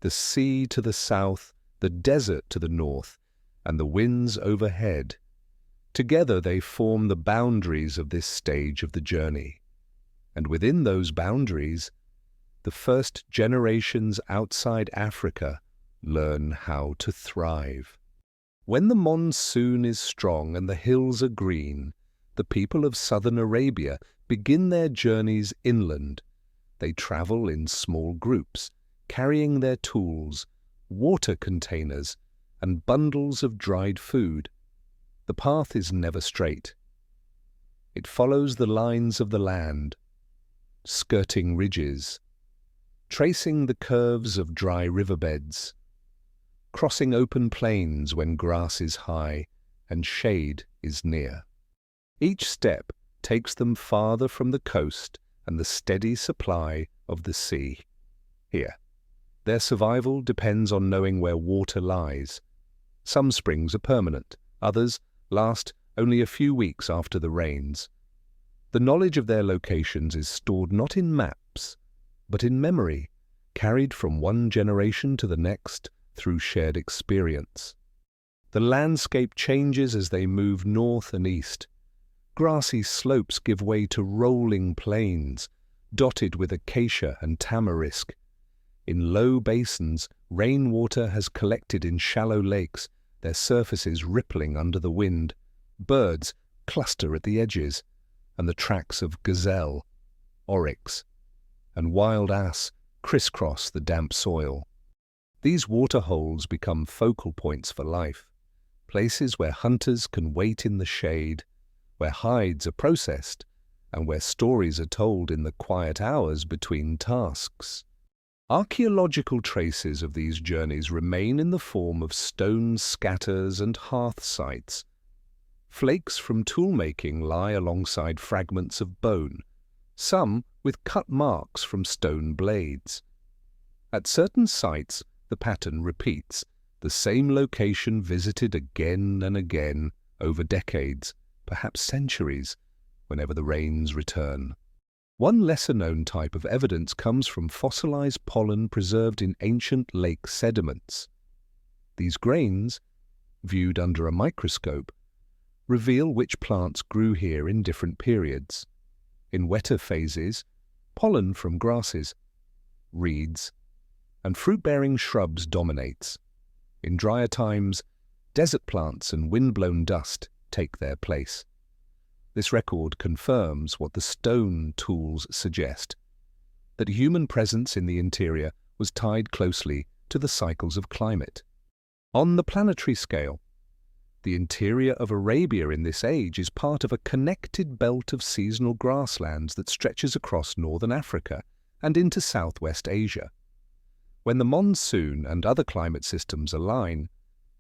The sea to the south the desert to the north, and the winds overhead. Together they form the boundaries of this stage of the journey. And within those boundaries, the first generations outside Africa learn how to thrive. When the monsoon is strong and the hills are green, the people of southern Arabia begin their journeys inland. They travel in small groups, carrying their tools, water containers, and bundles of dried food. The path is never straight. It follows the lines of the land, skirting ridges, tracing the curves of dry riverbeds, crossing open plains when grass is high and shade is near. Each step takes them farther from the coast and the steady supply of the sea. Here, their survival depends on knowing where water lies. Some springs are permanent, others last only a few weeks after the rains. The knowledge of their locations is stored not in maps, but in memory, carried from one generation to the next through shared experience. The landscape changes as they move north and east. Grassy slopes give way to rolling plains, dotted with acacia and tamarisk. In low basins, rainwater has collected in shallow lakes, their surfaces rippling under the wind. Birds cluster at the edges, and the tracks of gazelle, oryx, and wild ass crisscross the damp soil. These waterholes become focal points for life, places where hunters can wait in the shade, where hides are processed, and where stories are told in the quiet hours between tasks. Archaeological traces of these journeys remain in the form of stone scatters and hearth sites. Flakes from tool-making lie alongside fragments of bone, some with cut marks from stone blades. At certain sites, the pattern repeats, the same location visited again and again over decades, perhaps centuries, whenever the rains return. One lesser-known type of evidence comes from fossilized pollen preserved in ancient lake sediments. These grains, viewed under a microscope, reveal which plants grew here in different periods. In wetter phases, pollen from grasses, reeds, and fruit-bearing shrubs dominates. In drier times, desert plants and wind-blown dust take their place. This record confirms what the stone tools suggest, that human presence in the interior was tied closely to the cycles of climate. On the planetary scale, the interior of Arabia in this age is part of a connected belt of seasonal grasslands that stretches across northern Africa and into southwest Asia. When the monsoon and other climate systems align,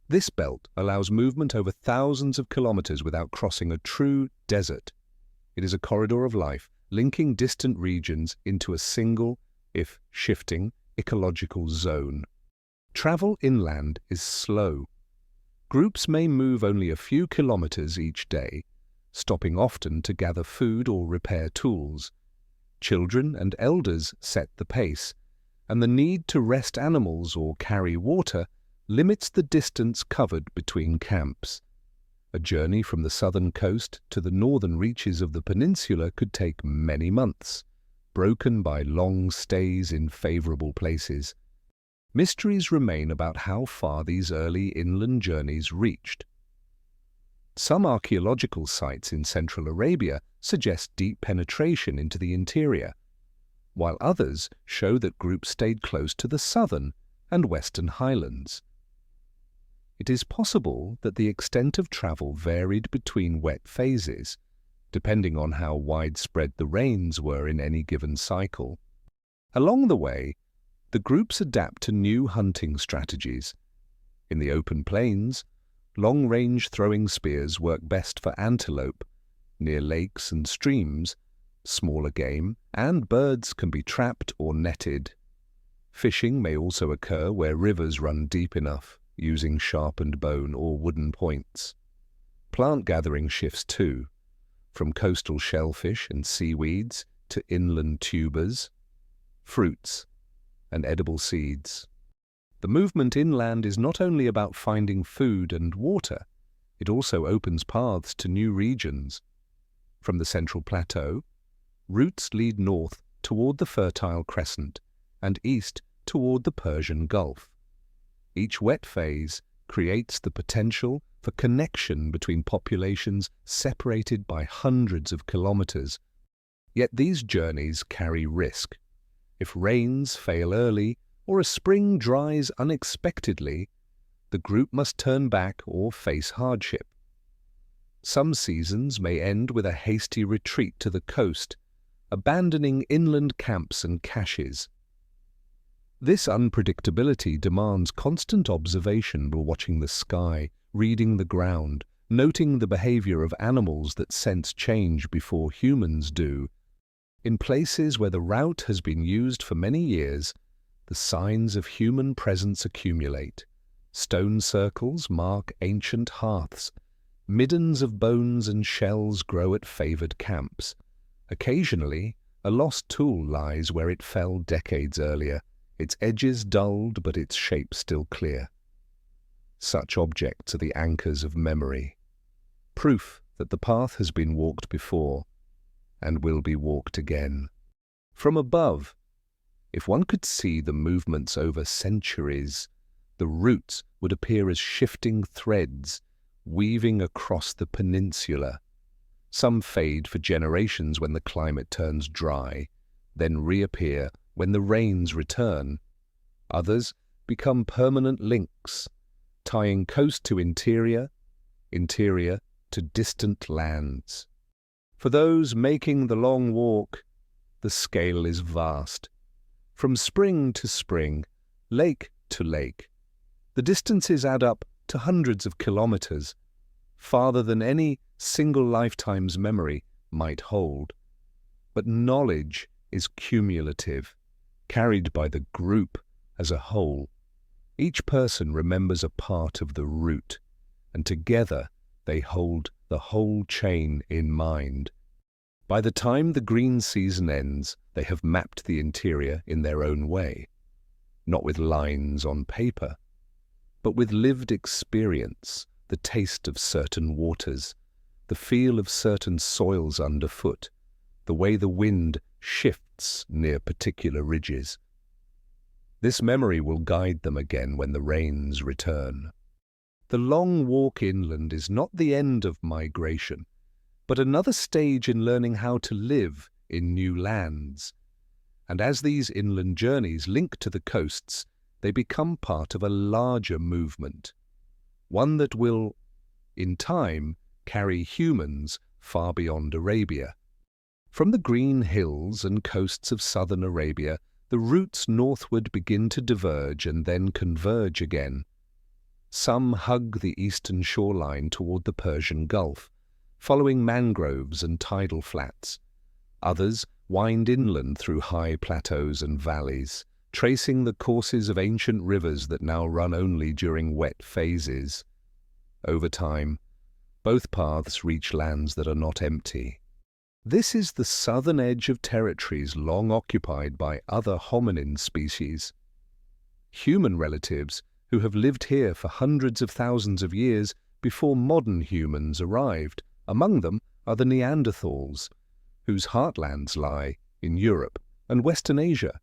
this belt allows movement over thousands of kilometers without crossing a true desert. It is a corridor of life, linking distant regions into a single, if shifting, ecological zone. Travel inland is slow. Groups may move only a few kilometers each day, stopping often to gather food or repair tools. Children and elders set the pace, and the need to rest animals or carry water limits the distance covered between camps. A journey from the southern coast to the northern reaches of the peninsula could take many months, broken by long stays in favorable places. Mysteries remain about how far these early inland journeys reached. Some archaeological sites in central Arabia suggest deep penetration into the interior, while others show that groups stayed close to the southern and western highlands. It is possible that the extent of travel varied between wet phases, depending on how widespread the rains were in any given cycle. Along the way, the groups adapt to new hunting strategies. In the open plains, long-range throwing spears work best for antelope. Near lakes and streams, smaller game and birds can be trapped or netted. Fishing may also occur where rivers run deep enough, using sharpened bone or wooden points. Plant gathering shifts too, from coastal shellfish and seaweeds to inland tubers, fruits, and edible seeds. The movement inland is not only about finding food and water, it also opens paths to new regions. From the central plateau, routes lead north toward the Fertile Crescent and east toward the Persian Gulf. Each wet phase creates the potential for connection between populations separated by hundreds of kilometers. Yet these journeys carry risk. If rains fail early or a spring dries unexpectedly, the group must turn back or face hardship. Some seasons may end with a hasty retreat to the coast, abandoning inland camps and caches. This unpredictability demands constant observation while watching the sky, reading the ground, noting the behavior of animals that sense change before humans do. In places where the route has been used for many years, the signs of human presence accumulate. Stone circles mark ancient hearths. Middens of bones and shells grow at favored camps. Occasionally, a lost tool lies where it fell decades earlier, its edges dulled but its shape still clear. Such objects are the anchors of memory, proof that the path has been walked before and will be walked again. From above, if one could see the movements over centuries, the roots would appear as shifting threads, weaving across the peninsula. Some fade for generations when the climate turns dry, then reappear when the rains return. Others become permanent links, tying coast to interior, interior to distant lands. For those making the long walk, the scale is vast. From spring to spring, lake to lake, the distances add up to hundreds of kilometers, farther than any single lifetime's memory might hold. But knowledge is cumulative, carried by the group as a whole. Each person remembers a part of the route, and together they hold the whole chain in mind. By the time the green season ends, they have mapped the interior in their own way, not with lines on paper, but with lived experience, the taste of certain waters, the feel of certain soils underfoot, the way the wind shifts near particular ridges. This memory will guide them again when the rains return. The long walk inland is not the end of migration, but another stage in learning how to live in new lands. And as these inland journeys link to the coasts, they become part of a larger movement, one that will, in time, carry humans far beyond Arabia. From the green hills and coasts of southern Arabia, the routes northward begin to diverge and then converge again. Some hug the eastern shoreline toward the Persian Gulf, following mangroves and tidal flats. Others wind inland through high plateaus and valleys, tracing the courses of ancient rivers that now run only during wet phases. Over time, both paths reach lands that are not empty. This is the southern edge of territories long occupied by other hominin species. Human relatives who have lived here for hundreds of thousands of years before modern humans arrived. Among them are the Neanderthals, whose heartlands lie in Europe and Western Asia,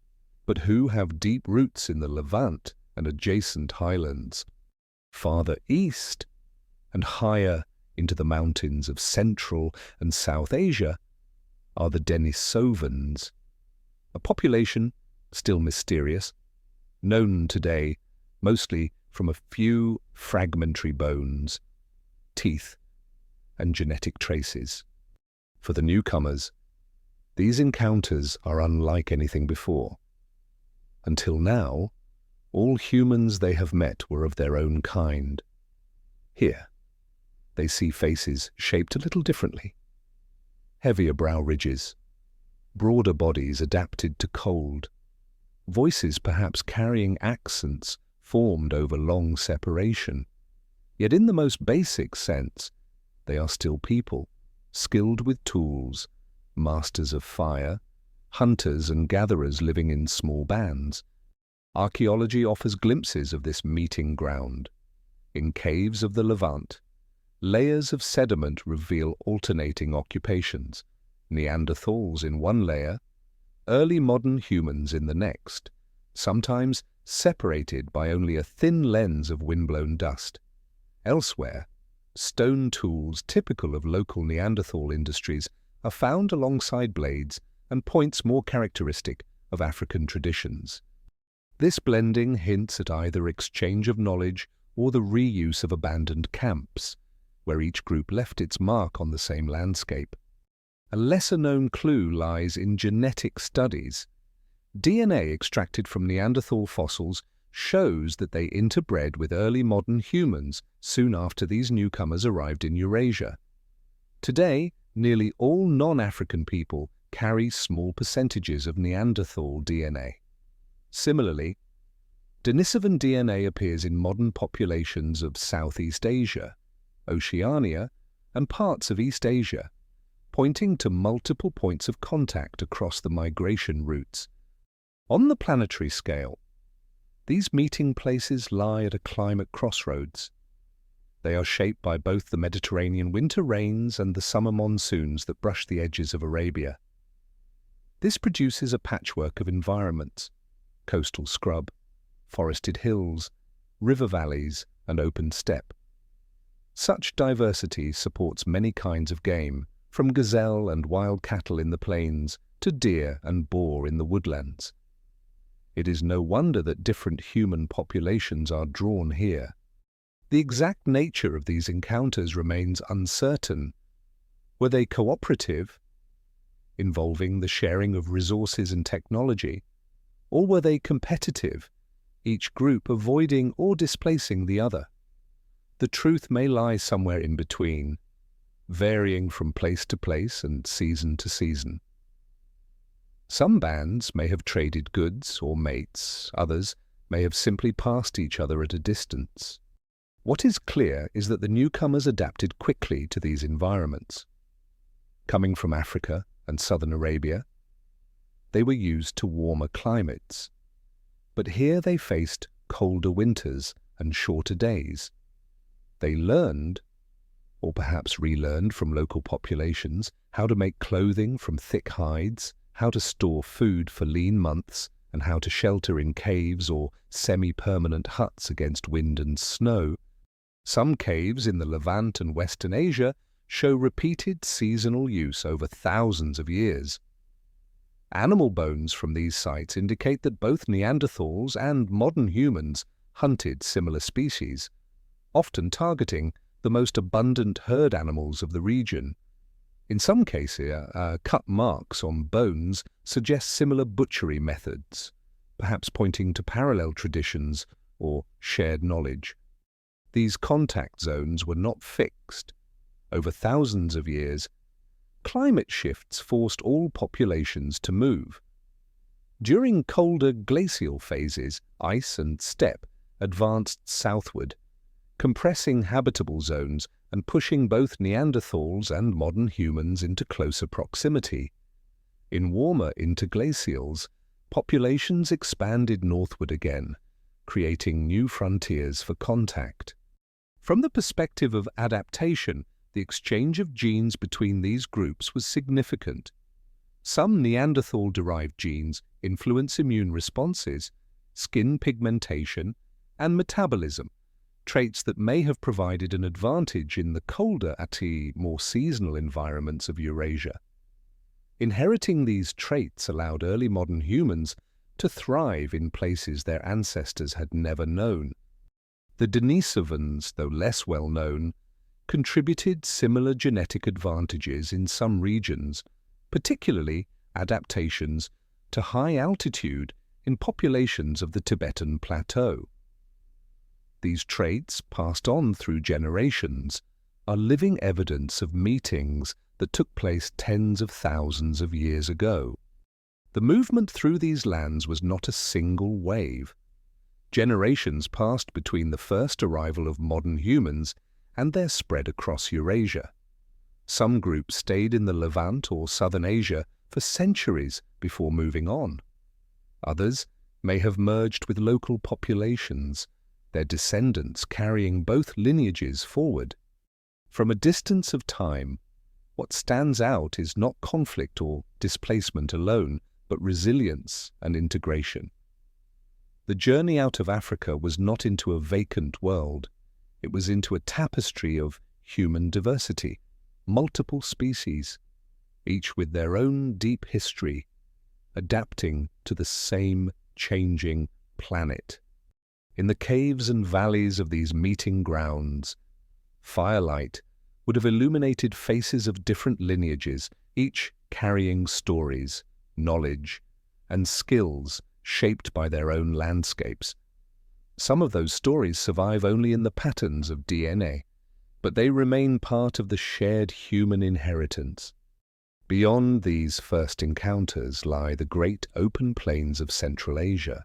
but who have deep roots in the Levant and adjacent highlands. Farther east and higher into the mountains of Central and South Asia are the Denisovans, a population still mysterious, known today mostly from a few fragmentary bones, teeth, and genetic traces. For the newcomers, these encounters are unlike anything before. Until now, all humans they have met were of their own kind. Here, they see faces shaped a little differently. Heavier brow ridges, broader bodies adapted to cold, voices perhaps carrying accents formed over long separation. Yet in the most basic sense, they are still people, skilled with tools, masters of fire, hunters and gatherers living in small bands. Archaeology offers glimpses of this meeting ground. In caves of the Levant, layers of sediment reveal alternating occupations, Neanderthals in one layer, early modern humans in the next, sometimes separated by only a thin lens of windblown dust. Elsewhere, stone tools typical of local Neanderthal industries are found alongside blades and points more characteristic of African traditions. This blending hints at either exchange of knowledge or the reuse of abandoned camps, where each group left its mark on the same landscape. A lesser-known clue lies in genetic studies. DNA extracted from Neanderthal fossils shows that they interbred with early modern humans soon after these newcomers arrived in Eurasia. Today, nearly all non-African people carry small percentages of Neanderthal DNA. Similarly, Denisovan DNA appears in modern populations of Southeast Asia, Oceania, and parts of East Asia, pointing to multiple points of contact across the migration routes. On the planetary scale, these meeting places lie at a climate crossroads. They are shaped by both the Mediterranean winter rains and the summer monsoons that brush the edges of Arabia. This produces a patchwork of environments: coastal scrub, forested hills, river valleys, and open steppe. Such diversity supports many kinds of game, from gazelle and wild cattle in the plains to deer and boar in the woodlands. It is no wonder that different human populations are drawn here. The exact nature of these encounters remains uncertain. Were they cooperative, involving the sharing of resources and technology, or were they competitive, each group avoiding or displacing the other? The truth may lie somewhere in between, varying from place to place and season to season. Some bands may have traded goods or mates, others may have simply passed each other at a distance. What is clear is that the newcomers adapted quickly to these environments. Coming from Africa and southern Arabia, they were used to warmer climates. But here they faced colder winters and shorter days. They learned, or perhaps relearned from local populations, how to make clothing from thick hides, how to store food for lean months, and how to shelter in caves or semi-permanent huts against wind and snow. Some caves in the Levant and Western Asia show repeated seasonal use over thousands of years. Animal bones from these sites indicate that both Neanderthals and modern humans hunted similar species, often targeting the most abundant herd animals of the region. In some cases, cut marks on bones suggest similar butchery methods, perhaps pointing to parallel traditions or shared knowledge. These contact zones were not fixed. Over thousands of years, climate shifts forced all populations to move. During colder glacial phases, ice and steppe advanced southward, compressing habitable zones and pushing both Neanderthals and modern humans into closer proximity. In warmer interglacials, populations expanded northward again, creating new frontiers for contact. From the perspective of adaptation, the exchange of genes between these groups was significant. Some Neanderthal-derived genes influence immune responses, skin pigmentation, and metabolism, traits that may have provided an advantage in the colder, more seasonal environments of Eurasia. Inheriting these traits allowed early modern humans to thrive in places their ancestors had never known. The Denisovans, though less well known, contributed similar genetic advantages in some regions, particularly adaptations to high altitude in populations of the Tibetan Plateau. These traits, passed on through generations, are living evidence of meetings that took place tens of thousands of years ago. The movement through these lands was not a single wave. Generations passed between the first arrival of modern humans and their spread across Eurasia. Some groups stayed in the Levant or southern Asia for centuries before moving on. Others may have merged with local populations, their descendants carrying both lineages forward. From a distance of time, what stands out is not conflict or displacement alone, but resilience and integration. The journey out of Africa was not into a vacant world. It was into a tapestry of human diversity, multiple species, each with their own deep history, adapting to the same changing planet. In the caves and valleys of these meeting grounds, firelight would have illuminated faces of different lineages, each carrying stories, knowledge, and skills shaped by their own landscapes. Some of those stories survive only in the patterns of DNA, but they remain part of the shared human inheritance. Beyond these first encounters lie the great open plains of Central Asia,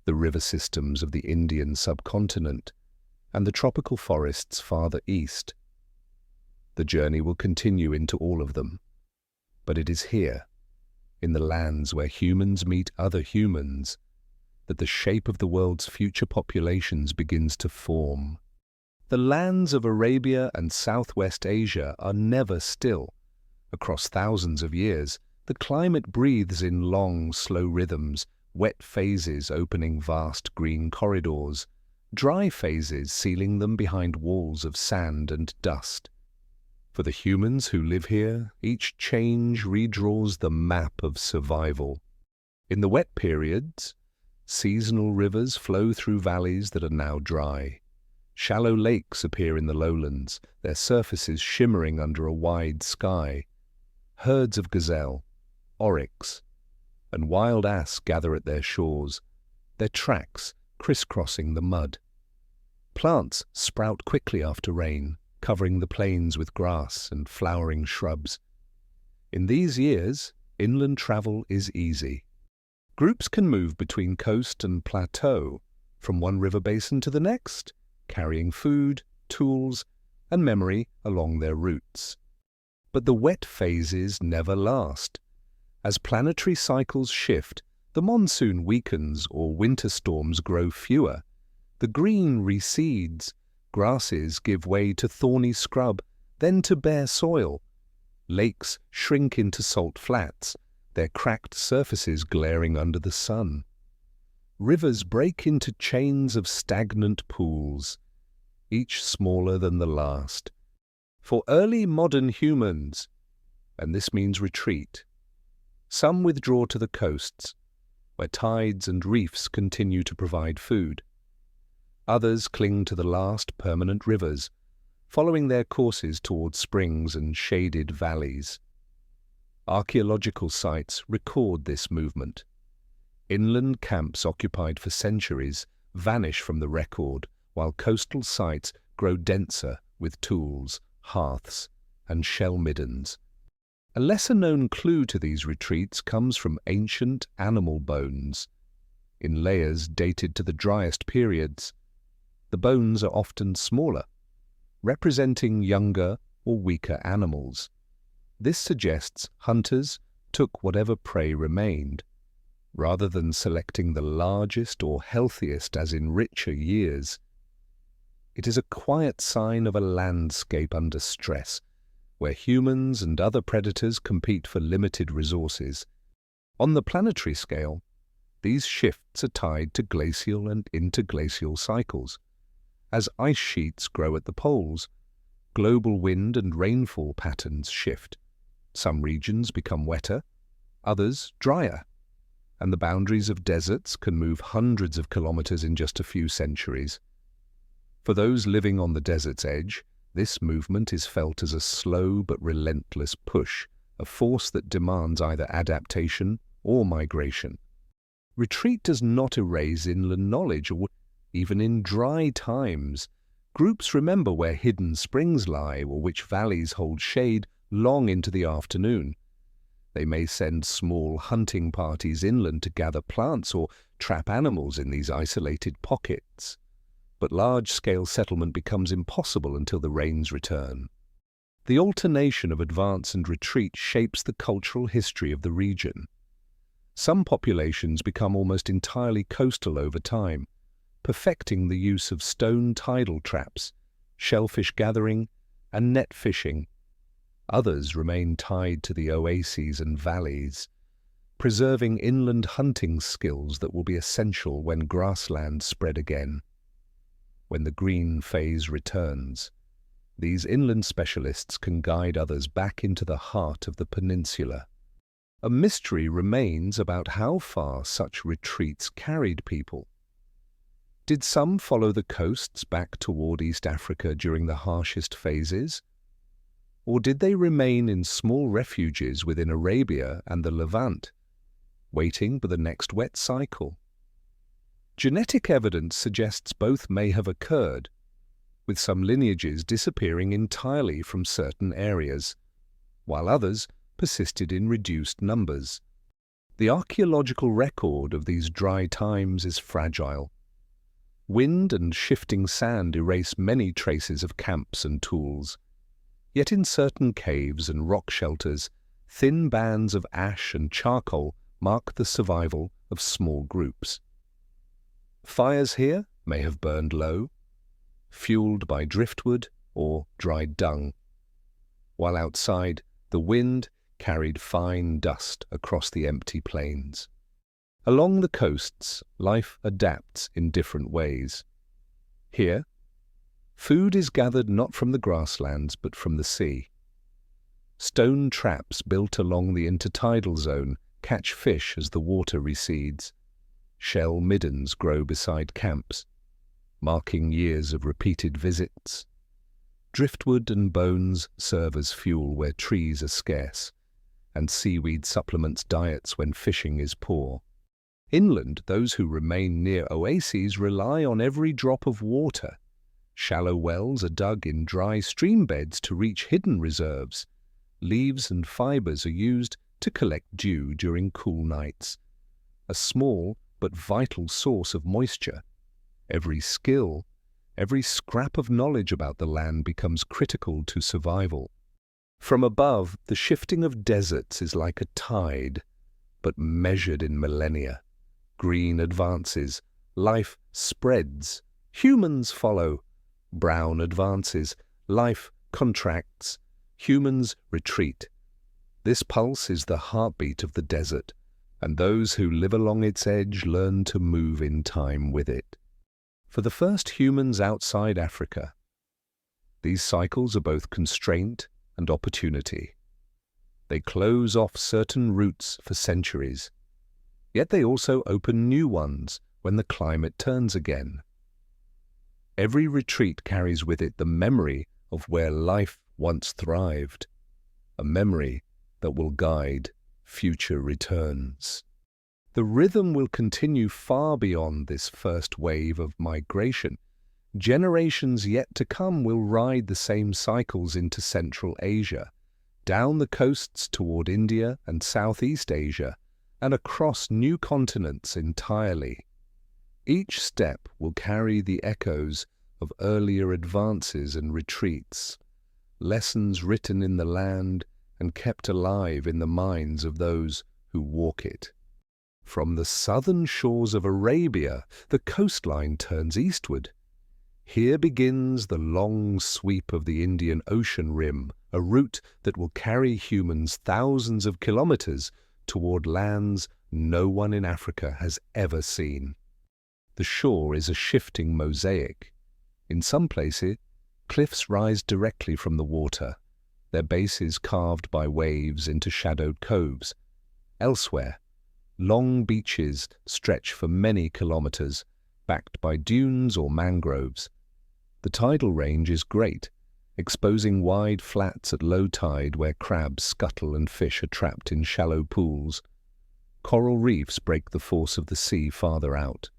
the river systems of the Indian subcontinent, and the tropical forests farther east. The journey will continue into all of them, but it is here, in the lands where humans meet other humans, that the shape of the world's future populations begins to form. The lands of Arabia and Southwest Asia are never still. Across thousands of years, the climate breathes in long, slow rhythms, wet phases opening vast green corridors, dry phases sealing them behind walls of sand and dust. For the humans who live here, each change redraws the map of survival. In the wet periods, seasonal rivers flow through valleys that are now dry. Shallow lakes appear in the lowlands, their surfaces shimmering under a wide sky. Herds of gazelle, oryx, and wild ass gather at their shores, their tracks crisscrossing the mud. Plants sprout quickly after rain, covering the plains with grass and flowering shrubs. In these years, inland travel is easy. Groups can move between coast and plateau, from one river basin to the next, carrying food, tools, and memory along their routes. But the wet phases never last. As planetary cycles shift, the monsoon weakens or winter storms grow fewer. The green recedes, grasses give way to thorny scrub, then to bare soil. Lakes shrink into salt flats, their cracked surfaces glaring under the sun. Rivers break into chains of stagnant pools, each smaller than the last. For early modern humans, and this means retreat, some withdraw to the coasts, where tides and reefs continue to provide food. Others cling to the last permanent rivers, following their courses towards springs and shaded valleys. Archaeological sites record this movement. Inland camps occupied for centuries vanish from the record, while coastal sites grow denser with tools, hearths, and shell middens. A lesser-known clue to these retreats comes from ancient animal bones. In layers dated to the driest periods, the bones are often smaller, representing younger or weaker animals. This suggests hunters took whatever prey remained, rather than selecting the largest or healthiest as in richer years. It is a quiet sign of a landscape under stress, where humans and other predators compete for limited resources. On the planetary scale, these shifts are tied to glacial and interglacial cycles. As ice sheets grow at the poles, global wind and rainfall patterns shift. Some regions become wetter, others drier, and the boundaries of deserts can move hundreds of kilometers in just a few centuries. For those living on the desert's edge, this movement is felt as a slow but relentless push, a force that demands either adaptation or migration. Retreat does not erase inland knowledge, or even in dry times, groups remember where hidden springs lie or which valleys hold shade long into the afternoon. They may send small hunting parties inland to gather plants or trap animals in these isolated pockets. But large-scale settlement becomes impossible until the rains return. The alternation of advance and retreat shapes the cultural history of the region. Some populations become almost entirely coastal over time, perfecting the use of stone tidal traps, shellfish gathering, and net fishing. Others remain tied to the oases and valleys, preserving inland hunting skills that will be essential when grasslands spread again. When the green phase returns, these inland specialists can guide others back into the heart of the peninsula. A mystery remains about how far such retreats carried people. Did some follow the coasts back toward East Africa during the harshest phases? Or did they remain in small refuges within Arabia and the Levant, waiting for the next wet cycle? Genetic evidence suggests both may have occurred, with some lineages disappearing entirely from certain areas, while others persisted in reduced numbers. The archaeological record of these dry times is fragile. Wind and shifting sand erase many traces of camps and tools. Yet in certain caves and rock shelters, thin bands of ash and charcoal mark the survival of small groups. Fires here may have burned low, fueled by driftwood or dried dung, while outside the wind carried fine dust across the empty plains. Along the coasts, life adapts in different ways. Here, food is gathered not from the grasslands but from the sea. Stone traps built along the intertidal zone catch fish as the water recedes. Shell middens grow beside camps, marking years of repeated visits. Driftwood and bones serve as fuel where trees are scarce, and seaweed supplements diets when fishing is poor. Inland, those who remain near oases rely on every drop of water. Shallow wells are dug in dry stream beds to reach hidden reserves. Leaves and fibers are used to collect dew during cool nights, a small but vital source of moisture. Every skill, every scrap of knowledge about the land becomes critical to survival. From above, the shifting of deserts is like a tide, but measured in millennia. Green advances, life spreads, humans follow. Brown advances, life contracts, humans retreat. This pulse is the heartbeat of the desert, and those who live along its edge learn to move in time with it. For the first humans outside Africa, these cycles are both constraint and opportunity. They close off certain routes for centuries, yet they also open new ones when the climate turns again. Every retreat carries with it the memory of where life once thrived, a memory that will guide future returns. The rhythm will continue far beyond this first wave of migration. Generations yet to come will ride the same cycles into Central Asia, down the coasts toward India and Southeast Asia, and across new continents entirely. Each step will carry the echoes of earlier advances and retreats, lessons written in the land and kept alive in the minds of those who walk it. From the southern shores of Arabia, the coastline turns eastward. Here begins the long sweep of the Indian Ocean rim, a route that will carry humans thousands of kilometers toward lands no one in Africa has ever seen. The shore is a shifting mosaic. In some places, cliffs rise directly from the water, their bases carved by waves into shadowed coves. Elsewhere, long beaches stretch for many kilometers, backed by dunes or mangroves. The tidal range is great, exposing wide flats at low tide where crabs scuttle and fish are trapped in shallow pools. Coral reefs break the force of the sea farther out,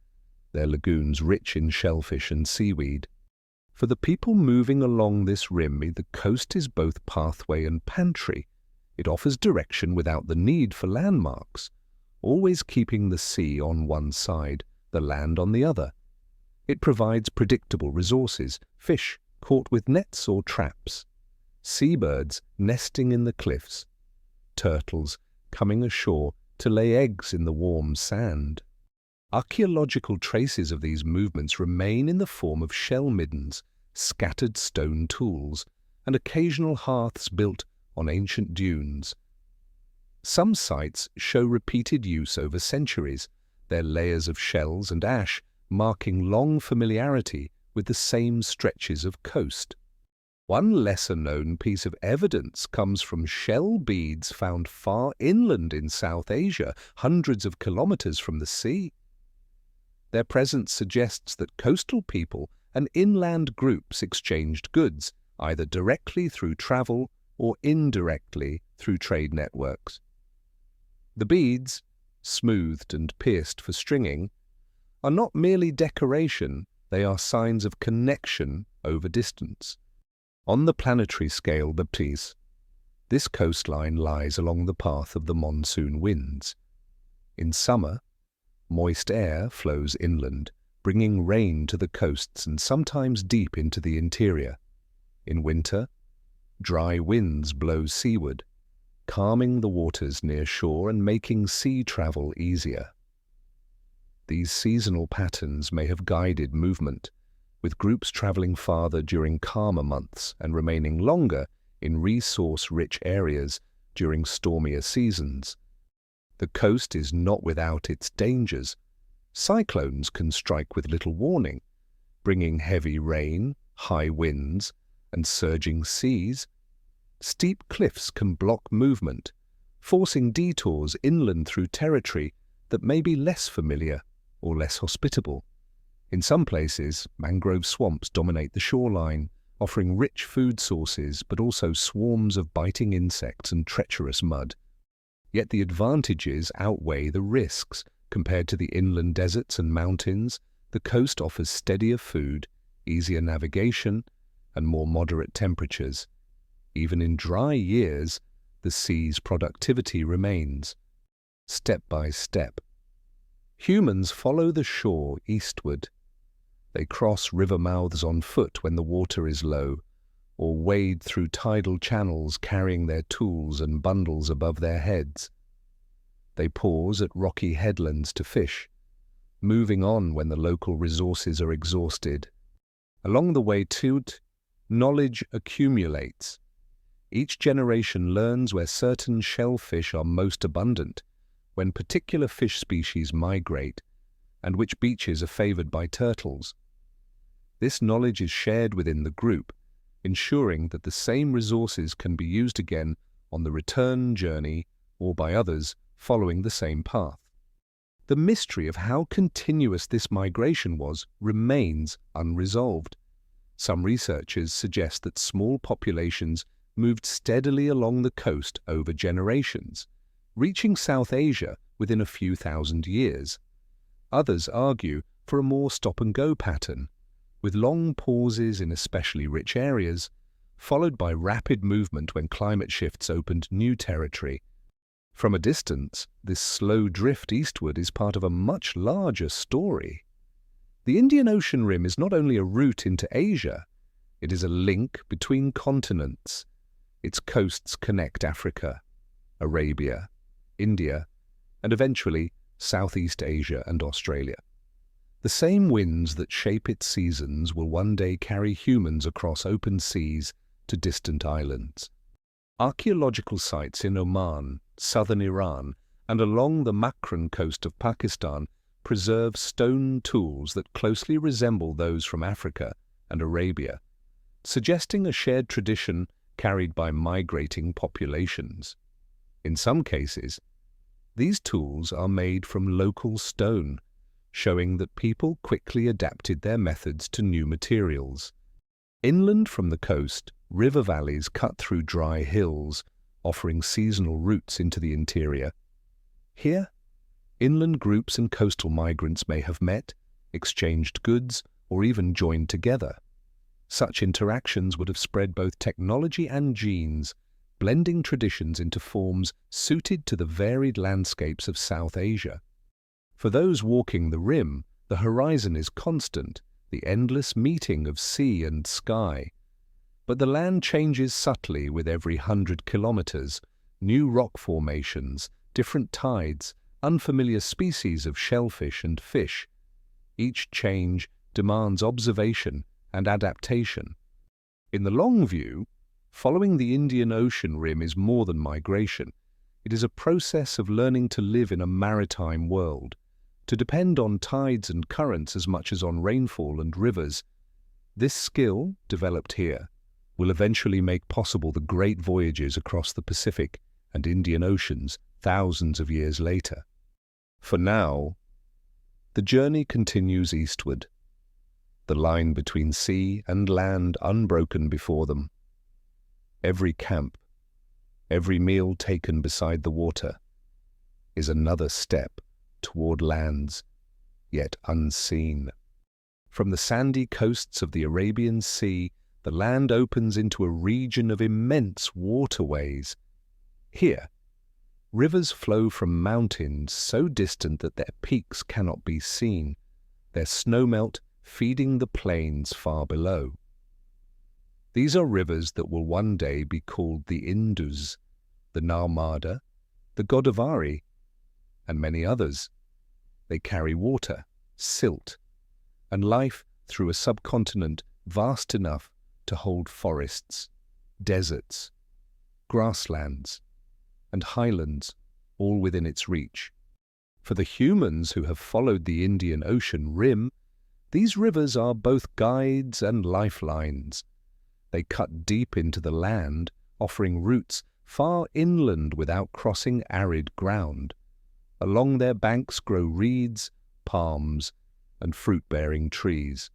their lagoons rich in shellfish and seaweed. For the people moving along this rim, the coast is both pathway and pantry. It offers direction without the need for landmarks, always keeping the sea on one side, the land on the other. It provides predictable resources, fish caught with nets or traps, seabirds nesting in the cliffs, turtles coming ashore to lay eggs in the warm sand. Archaeological traces of these movements remain in the form of shell middens, scattered stone tools, and occasional hearths built on ancient dunes. Some sites show repeated use over centuries, their layers of shells and ash marking long familiarity with the same stretches of coast. One lesser-known piece of evidence comes from shell beads found far inland in South Asia, hundreds of kilometers from the sea. Their presence suggests that coastal people and inland groups exchanged goods, either directly through travel or indirectly through trade networks. The beads, smoothed and pierced for stringing, are not merely decoration, they are signs of connection over distance. On the planetary scale, the plateaus, this coastline lies along the path of the monsoon winds. In summer, moist air flows inland, bringing rain to the coasts and sometimes deep into the interior. In winter, dry winds blow seaward, calming the waters near shore and making sea travel easier. These seasonal patterns may have guided movement, with groups traveling farther during calmer months and remaining longer in resource-rich areas during stormier seasons. The coast is not without its dangers. Cyclones can strike with little warning, bringing heavy rain, high winds, and surging seas. Steep cliffs can block movement, forcing detours inland through territory that may be less familiar or less hospitable. In some places, mangrove swamps dominate the shoreline, offering rich food sources but also swarms of biting insects and treacherous mud. Yet the advantages outweigh the risks. Compared to the inland deserts and mountains, the coast offers steadier food, easier navigation, and more moderate temperatures. Even in dry years, the sea's productivity remains. Step by step, humans follow the shore eastward. They cross river mouths on foot when the water is low, or wade through tidal channels carrying their tools and bundles above their heads. They pause at rocky headlands to fish, moving on when the local resources are exhausted. Along the way too, knowledge accumulates. Each generation learns where certain shellfish are most abundant, when particular fish species migrate, and which beaches are favored by turtles. This knowledge is shared within the group, ensuring that the same resources can be used again on the return journey or by others following the same path. The mystery of how continuous this migration was remains unresolved. Some researchers suggest that small populations moved steadily along the coast over generations, reaching South Asia within a few thousand years. Others argue for a more stop-and-go pattern, with long pauses in especially rich areas, followed by rapid movement when climate shifts opened new territory. From a distance, this slow drift eastward is part of a much larger story. The Indian Ocean Rim is not only a route into Asia, it is a link between continents. Its coasts connect Africa, Arabia, India, and eventually Southeast Asia and Australia. The same winds that shape its seasons will one day carry humans across open seas to distant islands. Archaeological sites in Oman, southern Iran, and along the Makran coast of Pakistan preserve stone tools that closely resemble those from Africa and Arabia, suggesting a shared tradition carried by migrating populations. In some cases, these tools are made from local stone, showing that people quickly adapted their methods to new materials. Inland from the coast, river valleys cut through dry hills, offering seasonal routes into the interior. Here, inland groups and coastal migrants may have met, exchanged goods, or even joined together. Such interactions would have spread both technology and genes, blending traditions into forms suited to the varied landscapes of South Asia. For those walking the rim, the horizon is constant, the endless meeting of sea and sky. But the land changes subtly with every 100 kilometers. New rock formations, different tides, unfamiliar species of shellfish and fish. Each change demands observation and adaptation. In the long view, following the Indian Ocean rim is more than migration. It is a process of learning to live in a maritime world, to depend on tides and currents as much as on rainfall and rivers. This skill, developed here, will eventually make possible the great voyages across the Pacific and Indian Oceans thousands of years later. For now, the journey continues eastward, the line between sea and land unbroken before them. Every camp, every meal taken beside the water, is another step toward lands yet unseen. From the sandy coasts of the Arabian Sea, the land opens into a region of immense waterways. Here, rivers flow from mountains so distant that their peaks cannot be seen, their snowmelt feeding the plains far below. These are rivers that will one day be called the Indus, the Narmada, the Godavari, and many others. They carry water, silt, and life through a subcontinent vast enough to hold forests, deserts, grasslands, and highlands, all within its reach. For the humans who have followed the Indian Ocean rim, these rivers are both guides and lifelines. They cut deep into the land, offering routes far inland without crossing arid ground. Along their banks grow reeds, palms, and fruit-bearing trees.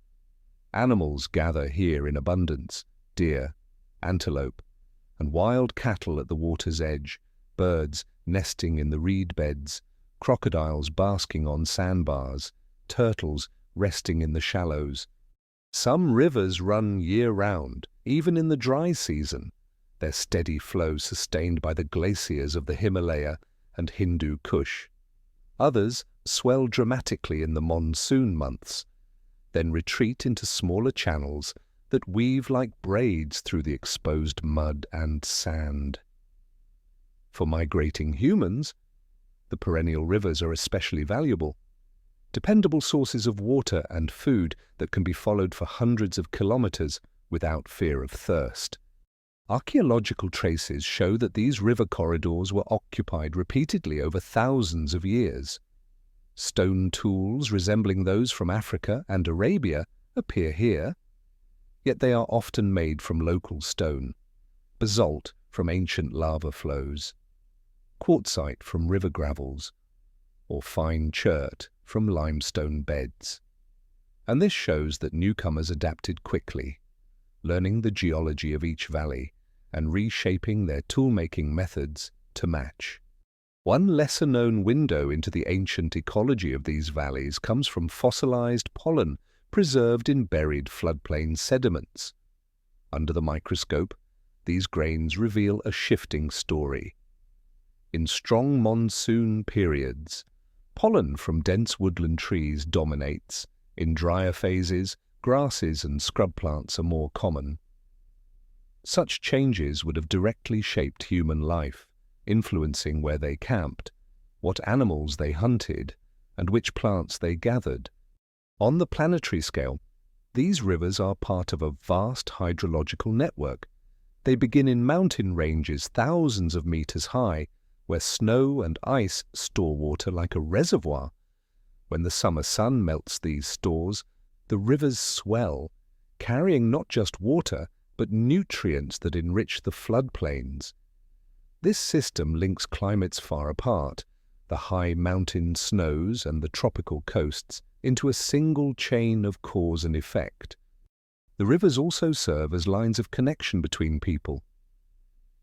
Animals gather here in abundance: deer, antelope, and wild cattle at the water's edge, birds nesting in the reed beds, crocodiles basking on sandbars, turtles resting in the shallows. Some rivers run year-round, even in the dry season, their steady flow sustained by the glaciers of the Himalaya and Hindu Kush. Others swell dramatically in the monsoon months, then retreat into smaller channels that weave like braids through the exposed mud and sand. For migrating humans, the perennial rivers are especially valuable, dependable sources of water and food that can be followed for hundreds of kilometers without fear of thirst. Archaeological traces show that these river corridors were occupied repeatedly over thousands of years. Stone tools resembling those from Africa and Arabia appear here, yet they are often made from local stone, basalt from ancient lava flows, quartzite from river gravels, or fine chert from limestone beds. And this shows that newcomers adapted quickly, learning the geology of each valley and reshaping their tool-making methods to match. One lesser-known window into the ancient ecology of these valleys comes from fossilized pollen preserved in buried floodplain sediments. Under the microscope, these grains reveal a shifting story. In strong monsoon periods, pollen from dense woodland trees dominates. In drier phases, grasses and scrub plants are more common. Such changes would have directly shaped human life, influencing where they camped, what animals they hunted, and which plants they gathered. On the planetary scale, these rivers are part of a vast hydrological network. They begin in mountain ranges thousands of meters high, where snow and ice store water like a reservoir. When the summer sun melts these stores, the rivers swell, carrying not just water, but nutrients that enrich the floodplains. This system links climates far apart, the high mountain snows and the tropical coasts, into a single chain of cause and effect. The rivers also serve as lines of connection between people.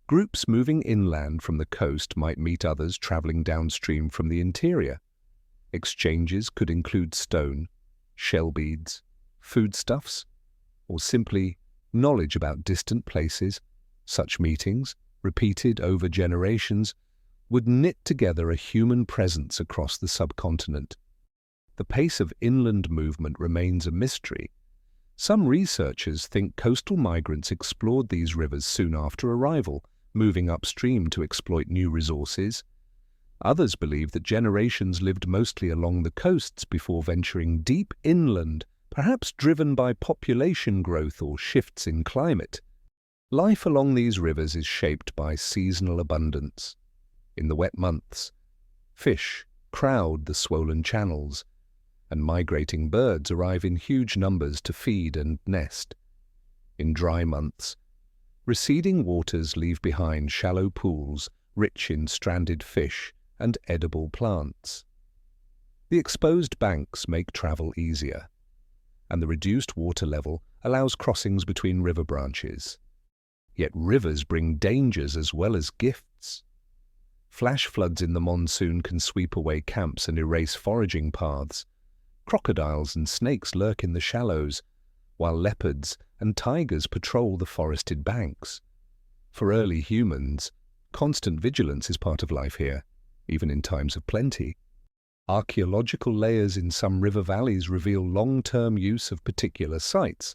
Groups moving inland from the coast might meet others traveling downstream from the interior. Exchanges could include stone, shell beads, foodstuffs, or simply knowledge about distant places. Such meetings, repeated over generations, would knit together a human presence across the subcontinent. The pace of inland movement remains a mystery. Some researchers think coastal migrants explored these rivers soon after arrival, moving upstream to exploit new resources. Others believe that generations lived mostly along the coasts before venturing deep inland, perhaps driven by population growth or shifts in climate. Life along these rivers is shaped by seasonal abundance. In the wet months, fish crowd the swollen channels, and migrating birds arrive in huge numbers to feed and nest. In dry months, receding waters leave behind shallow pools rich in stranded fish and edible plants. The exposed banks make travel easier, and the reduced water level allows crossings between river branches. Yet rivers bring dangers as well as gifts. Flash floods in the monsoon can sweep away camps and erase foraging paths. Crocodiles and snakes lurk in the shallows, while leopards and tigers patrol the forested banks. For early humans, constant vigilance is part of life here, even in times of plenty. Archaeological layers in some river valleys reveal long-term use of particular sites.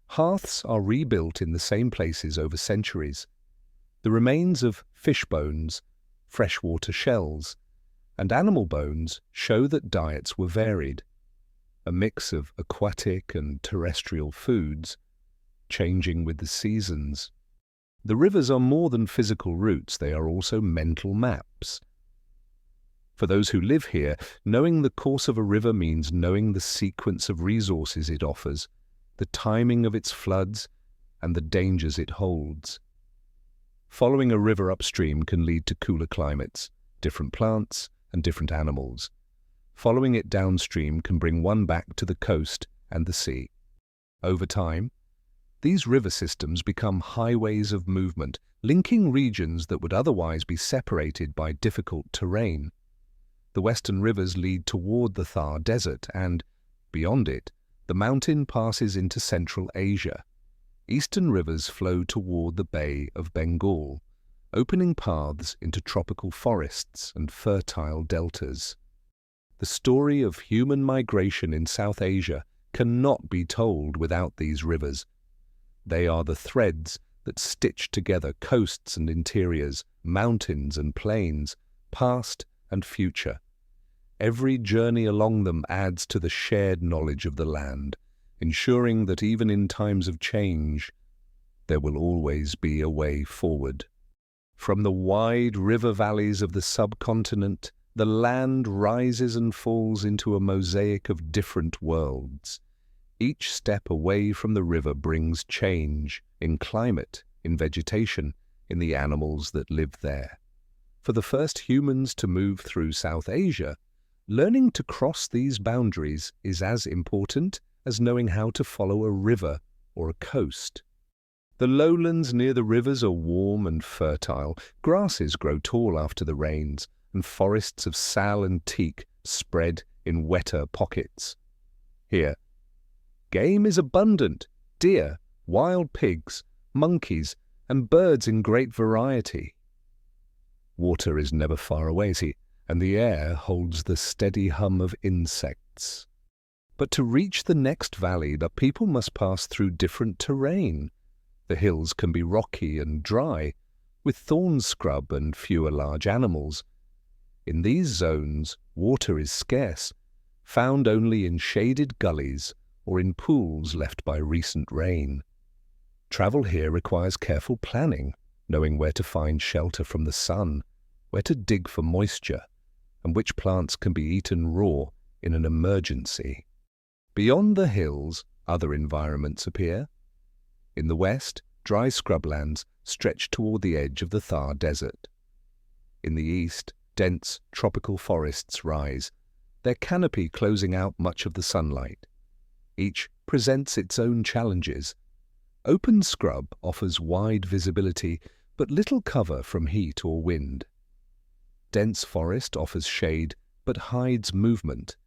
Hearths are rebuilt in the same places over centuries. The remains of fish bones, freshwater shells, and animal bones show that diets were varied, a mix of aquatic and terrestrial foods, changing with the seasons. The rivers are more than physical routes, they are also mental maps. For those who live here, knowing the course of a river means knowing the sequence of resources it offers, the timing of its floods, and the dangers it holds. Following a river upstream can lead to cooler climates, different plants, and different animals. Following it downstream can bring one back to the coast and the sea. Over time, these river systems become highways of movement, linking regions that would otherwise be separated by difficult terrain. The western rivers lead toward the Thar Desert and, beyond it, the mountain passes into Central Asia. Eastern rivers flow toward the Bay of Bengal, opening paths into tropical forests and fertile deltas. The story of human migration in South Asia cannot be told without these rivers. They are the threads that stitch together coasts and interiors, mountains and plains, past and future. Every journey along them adds to the shared knowledge of the land, ensuring that even in times of change, there will always be a way forward. From the wide river valleys of the subcontinent, the land rises and falls into a mosaic of different worlds. Each step away from the river brings change in climate, in vegetation, in the animals that live there. For the first humans to move through South Asia, learning to cross these boundaries is as important as knowing how to follow a river or a coast. The lowlands near the rivers are warm and fertile. Grasses grow tall after the rains, and forests of sal and teak spread in wetter pockets. Here, game is abundant: deer, wild pigs, monkeys, and birds in great variety. Water is never far away, and the air holds the steady hum of insects. But to reach the next valley, the people must pass through different terrain. The hills can be rocky and dry, with thorn scrub and fewer large animals. In these zones, water is scarce, found only in shaded gullies or in pools left by recent rain. Travel here requires careful planning, knowing where to find shelter from the sun, where to dig for moisture, and which plants can be eaten raw in an emergency. Beyond the hills, other environments appear. In the west, dry scrublands stretch toward the edge of the Thar Desert. In the east, dense tropical forests rise, their canopy closing out much of the sunlight. Each presents its own challenges. Open scrub offers wide visibility, but little cover from heat or wind. Dense forest offers shade, but hides movement,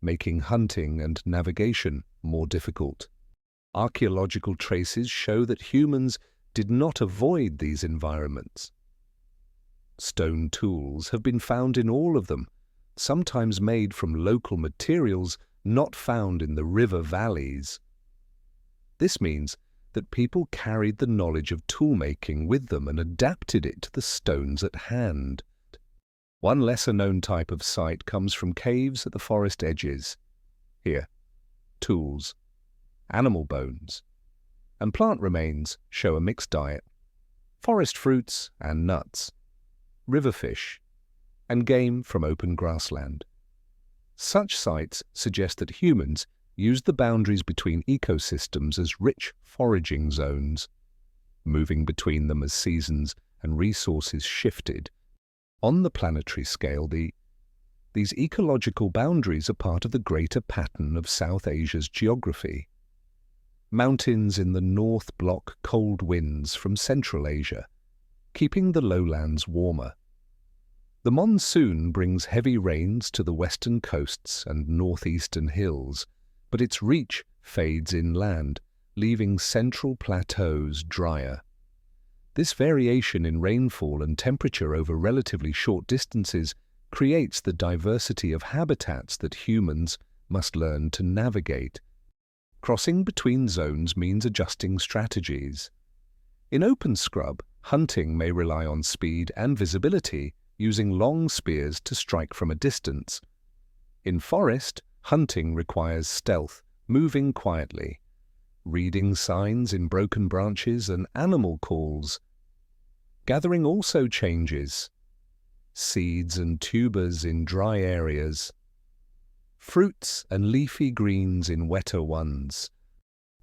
making hunting and navigation more difficult. Archaeological traces show that humans did not avoid these environments. Stone tools have been found in all of them, sometimes made from local materials not found in the river valleys. This means that people carried the knowledge of toolmaking with them and adapted it to the stones at hand. One lesser-known type of site comes from caves at the forest edges. Here, tools, animal bones, and plant remains show a mixed diet: forest fruits and nuts, river fish, and game from open grassland. Such sites suggest that humans used the boundaries between ecosystems as rich foraging zones, moving between them as seasons and resources shifted. On the planetary scale, these ecological boundaries are part of the greater pattern of South Asia's geography. Mountains in the north block cold winds from Central Asia, keeping the lowlands warmer. The monsoon brings heavy rains to the western coasts and northeastern hills, but its reach fades inland, leaving central plateaus drier. This variation in rainfall and temperature over relatively short distances creates the diversity of habitats that humans must learn to navigate. Crossing between zones means adjusting strategies. In open scrub, hunting may rely on speed and visibility, using long spears to strike from a distance. In forest, hunting requires stealth, moving quietly, reading signs in broken branches and animal calls. Gathering also changes: seeds and tubers in dry areas, fruits and leafy greens in wetter ones.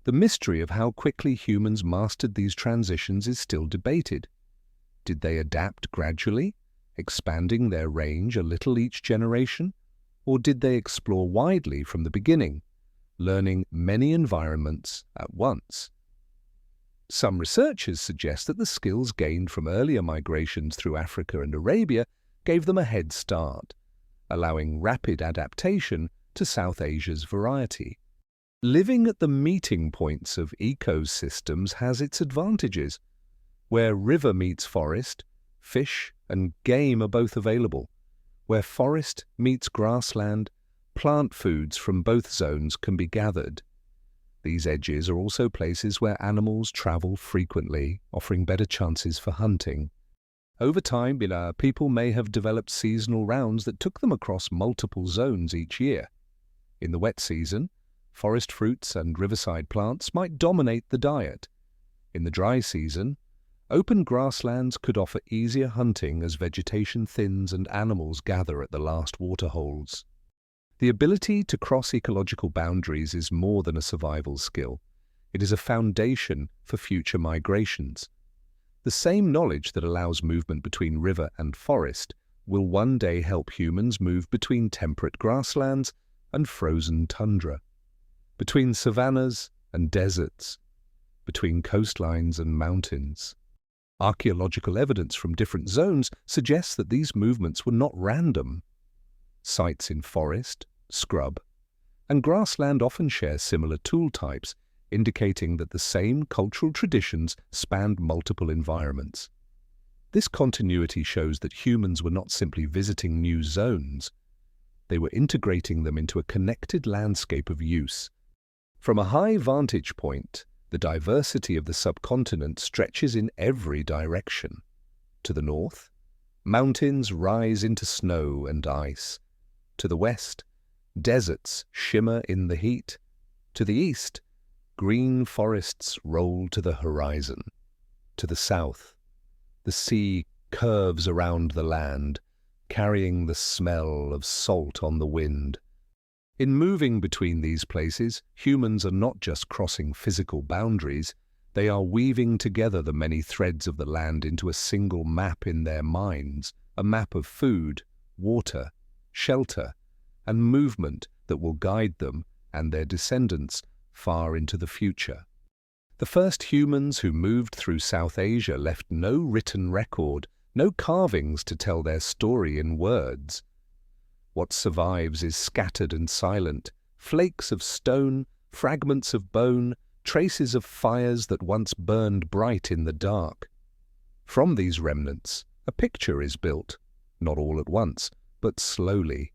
The mystery of how quickly humans mastered these transitions is still debated. Did they adapt gradually, expanding their range a little each generation? Or did they explore widely from the beginning, learning many environments at once? Some researchers suggest that the skills gained from earlier migrations through Africa and Arabia gave them a head start, allowing rapid adaptation to South Asia's variety. Living at the meeting points of ecosystems has its advantages. Where river meets forest, fish and game are both available. Where forest meets grassland, plant foods from both zones can be gathered. These edges are also places where animals travel frequently, offering better chances for hunting. Over time, people may have developed seasonal rounds that took them across multiple zones each year. In the wet season, forest fruits and riverside plants might dominate the diet. In the dry season, open grasslands could offer easier hunting as vegetation thins and animals gather at the last waterholes. The ability to cross ecological boundaries is more than a survival skill. It is a foundation for future migrations. The same knowledge that allows movement between river and forest will one day help humans move between temperate grasslands and frozen tundra, between savannas and deserts, between coastlines and mountains. Archaeological evidence from different zones suggests that these movements were not random. Sites in forest, scrub, and grassland often share similar tool types, indicating that the same cultural traditions spanned multiple environments. This continuity shows that humans were not simply visiting new zones. They were integrating them into a connected landscape of use. From a high vantage point, the diversity of the subcontinent stretches in every direction. To the north, mountains rise into snow and ice. To the west, deserts shimmer in the heat. To the east, green forests roll to the horizon. To the south, the sea curves around the land, carrying the smell of salt on the wind. In moving between these places, humans are not just crossing physical boundaries, they are weaving together the many threads of the land into a single map in their minds, a map of food, water, shelter, and movement that will guide them and their descendants far into the future. The first humans who moved through South Asia left no written record, no carvings to tell their story in words. What survives is scattered and silent, flakes of stone, fragments of bone, traces of fires that once burned bright in the dark. From these remnants, a picture is built, not all at once, but slowly,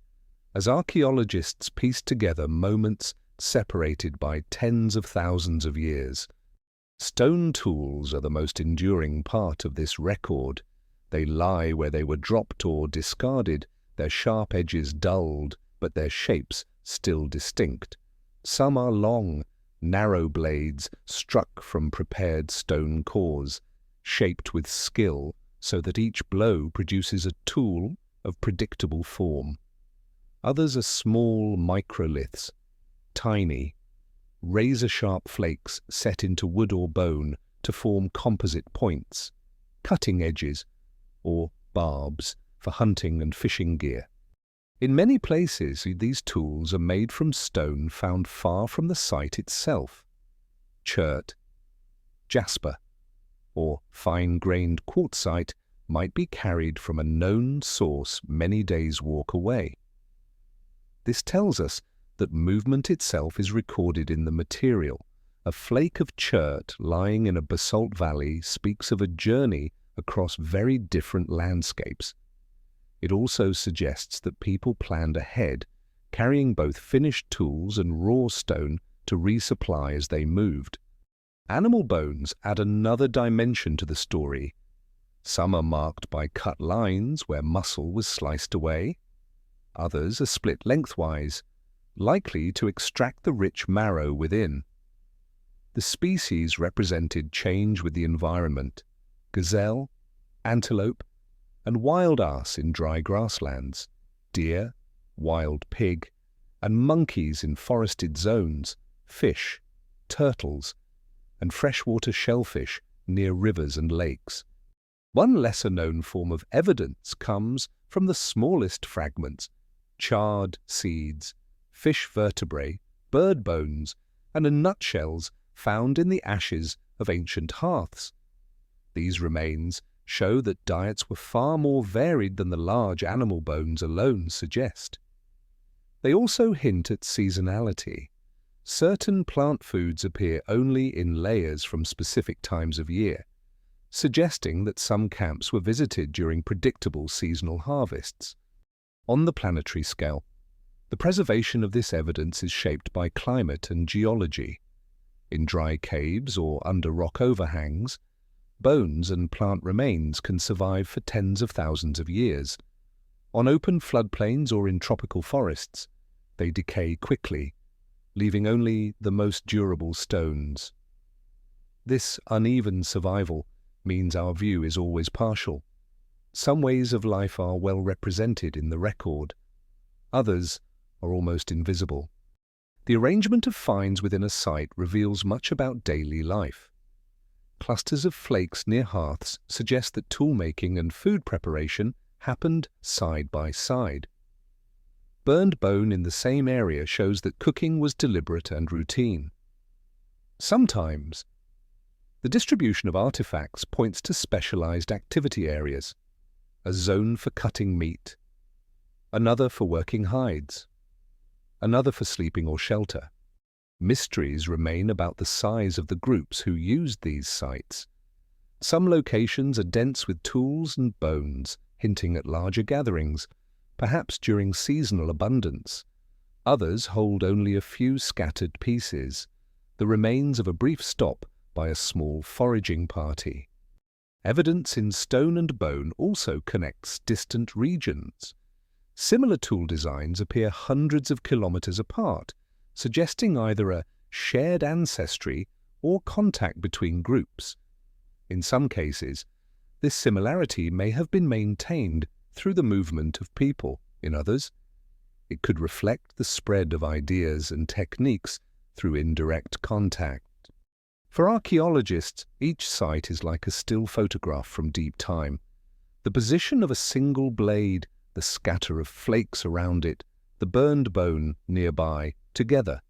as archaeologists piece together moments separated by tens of thousands of years. Stone tools are the most enduring part of this record. They lie where they were dropped or discarded, their sharp edges dulled, but their shapes still distinct. Some are long, narrow blades struck from prepared stone cores, shaped with skill so that each blow produces a tool of predictable form. Others are small microliths, tiny, razor-sharp flakes set into wood or bone to form composite points, cutting edges, or barbs for hunting and fishing gear. In many places, these tools are made from stone found far from the site itself. Chert, jasper, or fine-grained quartzite might be carried from a known source many days' walk away. This tells us that movement itself is recorded in the material. A flake of chert lying in a basalt valley speaks of a journey across very different landscapes. It also suggests that people planned ahead, carrying both finished tools and raw stone to resupply as they moved. Animal bones add another dimension to the story. Some are marked by cut lines where muscle was sliced away. Others are split lengthwise, likely to extract the rich marrow within. The species represented change with the environment: gazelle, antelope, and wild ass in dry grasslands, deer, wild pig, and monkeys in forested zones, fish, turtles, and freshwater shellfish near rivers and lakes. One lesser-known form of evidence comes from the smallest fragments: charred seeds, fish vertebrae, bird bones, and nutshells found in the ashes of ancient hearths. These remains show that diets were far more varied than the large animal bones alone suggest. They also hint at seasonality. Certain plant foods appear only in layers from specific times of year, suggesting that some camps were visited during predictable seasonal harvests. On the planetary scale, the preservation of this evidence is shaped by climate and geology. In dry caves or under rock overhangs, bones and plant remains can survive for tens of thousands of years. On open floodplains or in tropical forests, they decay quickly, leaving only the most durable stones. This uneven survival means our view is always partial. Some ways of life are well represented in the record. Others are almost invisible. The arrangement of finds within a site reveals much about daily life. Clusters of flakes near hearths suggest that tool-making and food preparation happened side by side. Burned bone in the same area shows that cooking was deliberate and routine. Sometimes, the distribution of artifacts points to specialized activity areas: a zone for cutting meat, another for working hides, another for sleeping or shelter. Mysteries remain about the size of the groups who used these sites. Some locations are dense with tools and bones, hinting at larger gatherings, perhaps during seasonal abundance. Others hold only a few scattered pieces, the remains of a brief stop by a small foraging party. Evidence in stone and bone also connects distant regions. Similar tool designs appear hundreds of kilometers apart, suggesting either a shared ancestry or contact between groups. In some cases, this similarity may have been maintained through the movement of people. In others, it could reflect the spread of ideas and techniques through indirect contact. For archaeologists, each site is like a still photograph from deep time. The position of a single blade, the scatter of flakes around it, the burned bone nearby, together,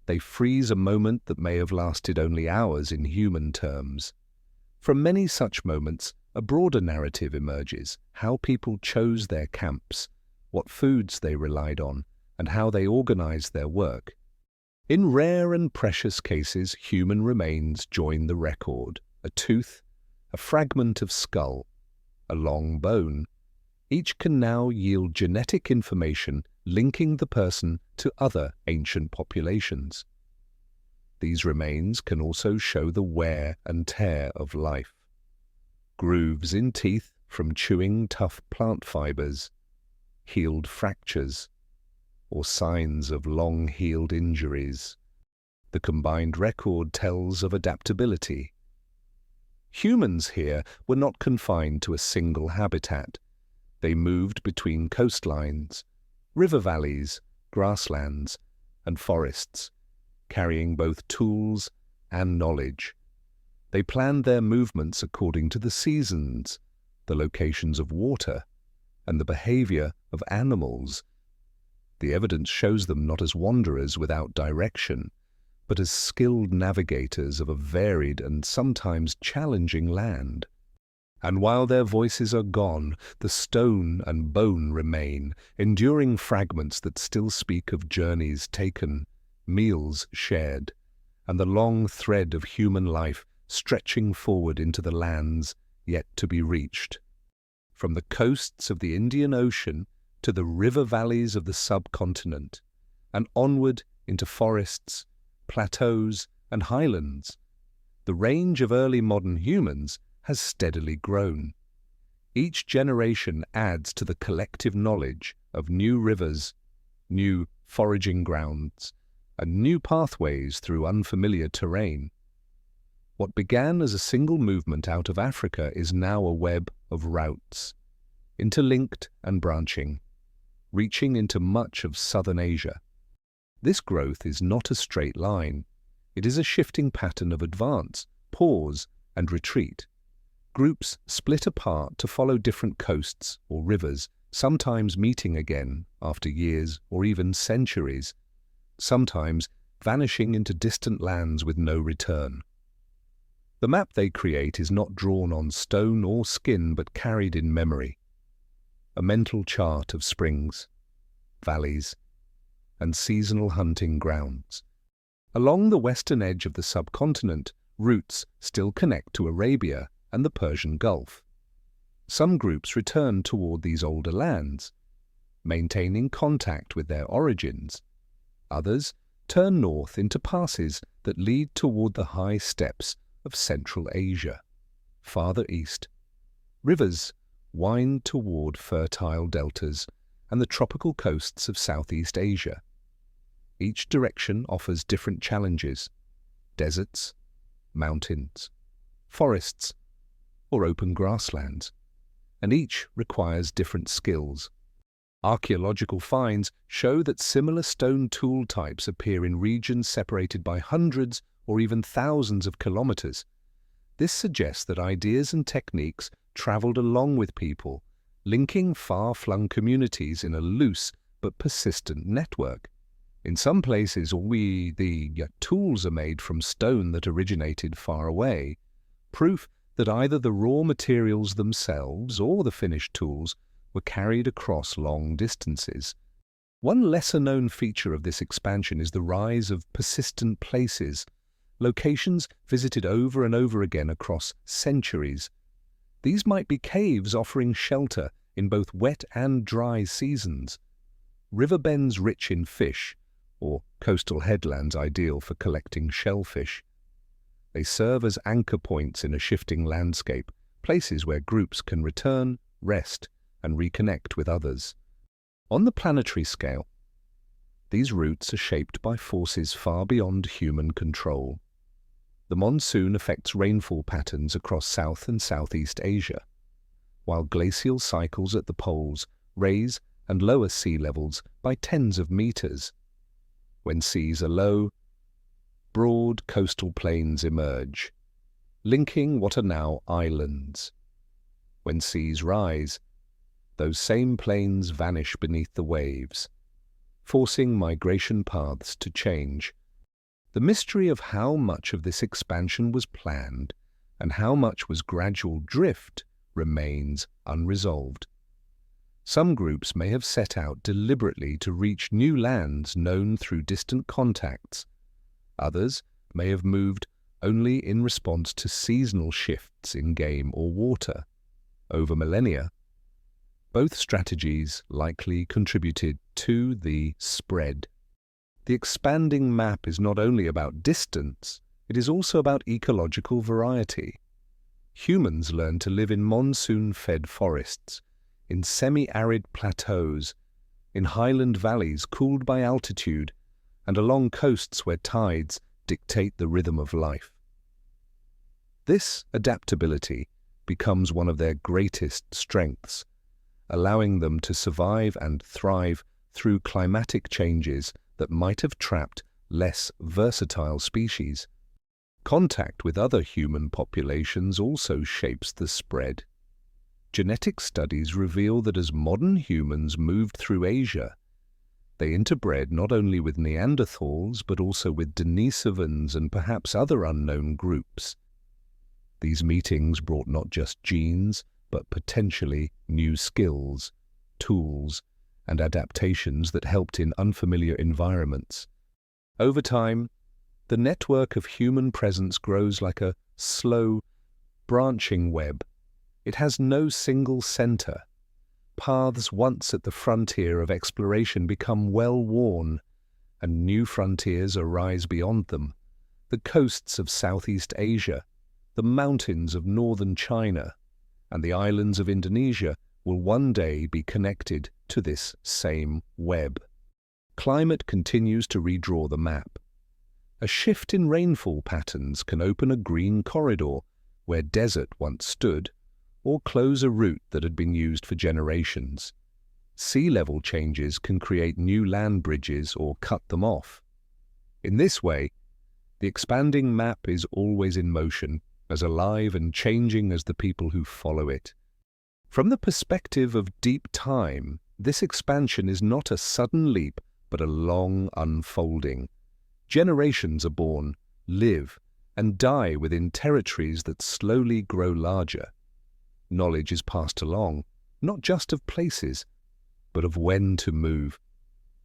they freeze a moment that may have lasted only hours in human terms. From many such moments, a broader narrative emerges: how people chose their camps, what foods they relied on, and how they organized their work. In rare and precious cases, human remains join the record: a tooth, a fragment of skull, a long bone. Each can now yield genetic information linking the person to other ancient populations. These remains can also show the wear and tear of life. Grooves in teeth from chewing tough plant fibers, healed fractures, or signs of long-healed injuries. The combined record tells of adaptability. Humans here were not confined to a single habitat. They moved between coastlines, river valleys, grasslands, and forests, carrying both tools and knowledge. They planned their movements according to the seasons, the locations of water, and the behavior of animals. The evidence shows them not as wanderers without direction, but as skilled navigators of a varied and sometimes challenging land. And while their voices are gone, the stone and bone remain, enduring fragments that still speak of journeys taken, meals shared, and the long thread of human life stretching forward into the lands yet to be reached. From the coasts of the Indian Ocean to the river valleys of the subcontinent, and onward into forests, plateaus, and highlands, the range of early modern humans has steadily grown. Each generation adds to the collective knowledge of new rivers, new foraging grounds, and new pathways through unfamiliar terrain. What began as a single movement out of Africa is now a web of routes, interlinked and branching, reaching into much of southern Asia. This growth is not a straight line. It is a shifting pattern of advance, pause, and retreat. Groups split apart to follow different coasts or rivers, sometimes meeting again after years or even centuries, sometimes vanishing into distant lands with no return. The map they create is not drawn on stone or skin but carried in memory. A mental chart of springs, valleys, and seasonal hunting grounds. Along the western edge of the subcontinent, routes still connect to Arabia and the Persian Gulf. Some groups return toward these older lands, maintaining contact with their origins. Others turn north into passes that lead toward the high steppes of Central Asia. Farther east, rivers wind toward fertile deltas and the tropical coasts of Southeast Asia. Each direction offers different challenges: deserts, mountains, forests, or open grasslands, and each requires different skills. Archaeological finds show that similar stone tool types appear in regions separated by hundreds or even thousands of kilometers. This suggests that ideas and techniques traveled along with people, linking far-flung communities in a loose but persistent network. In some places, the tools are made from stone that originated far away, proof that either the raw materials themselves or the finished tools were carried across long distances. One lesser-known feature of this expansion is the rise of persistent places, locations visited over and over again across centuries. These might be caves offering shelter in both wet and dry seasons, river bends rich in fish, or coastal headlands ideal for collecting shellfish. They serve as anchor points in a shifting landscape, places where groups can return, rest, and reconnect with others. On the planetary scale, these routes are shaped by forces far beyond human control. The monsoon affects rainfall patterns across South and Southeast Asia, while glacial cycles at the poles raise and lower sea levels by tens of meters. When seas are low, broad coastal plains emerge, linking what are now islands. When seas rise, those same plains vanish beneath the waves, forcing migration paths to change. The mystery of how much of this expansion was planned and how much was gradual drift remains unresolved. Some groups may have set out deliberately to reach new lands known through distant contacts. Others may have moved only in response to seasonal shifts in game or water. Over millennia, both strategies likely contributed to the spread. The expanding map is not only about distance, it is also about ecological variety. humans learned to live in monsoon-fed forests, in semi-arid plateaus, in highland valleys cooled by altitude, and along coasts where tides dictate the rhythm of life. This adaptability becomes one of their greatest strengths, allowing them to survive and thrive through climatic changes that might have trapped less versatile species. Contact with other human populations also shapes the spread. Genetic studies reveal that as modern humans moved through Asia, they interbred not only with Neanderthals but also with Denisovans and perhaps other unknown groups. These meetings brought not just genes, but potentially new skills, tools, and adaptations that helped in unfamiliar environments. Over time, the network of human presence grows like a slow, branching web. It has no single center. Paths once at the frontier of exploration become well-worn, and new frontiers arise beyond them. The coasts of Southeast Asia, the mountains of northern China, and the islands of Indonesia will one day be connected to this same web. Climate continues to redraw the map. A shift in rainfall patterns can open a green corridor where desert once stood, or close a route that had been used for generations. Sea level changes can create new land bridges or cut them off. In this way, the expanding map is always in motion, as alive and changing as the people who follow it. From the perspective of deep time, this expansion is not a sudden leap, but a long unfolding. Generations are born, live, and die within territories that slowly grow larger. Knowledge is passed along, not just of places, but of when to move,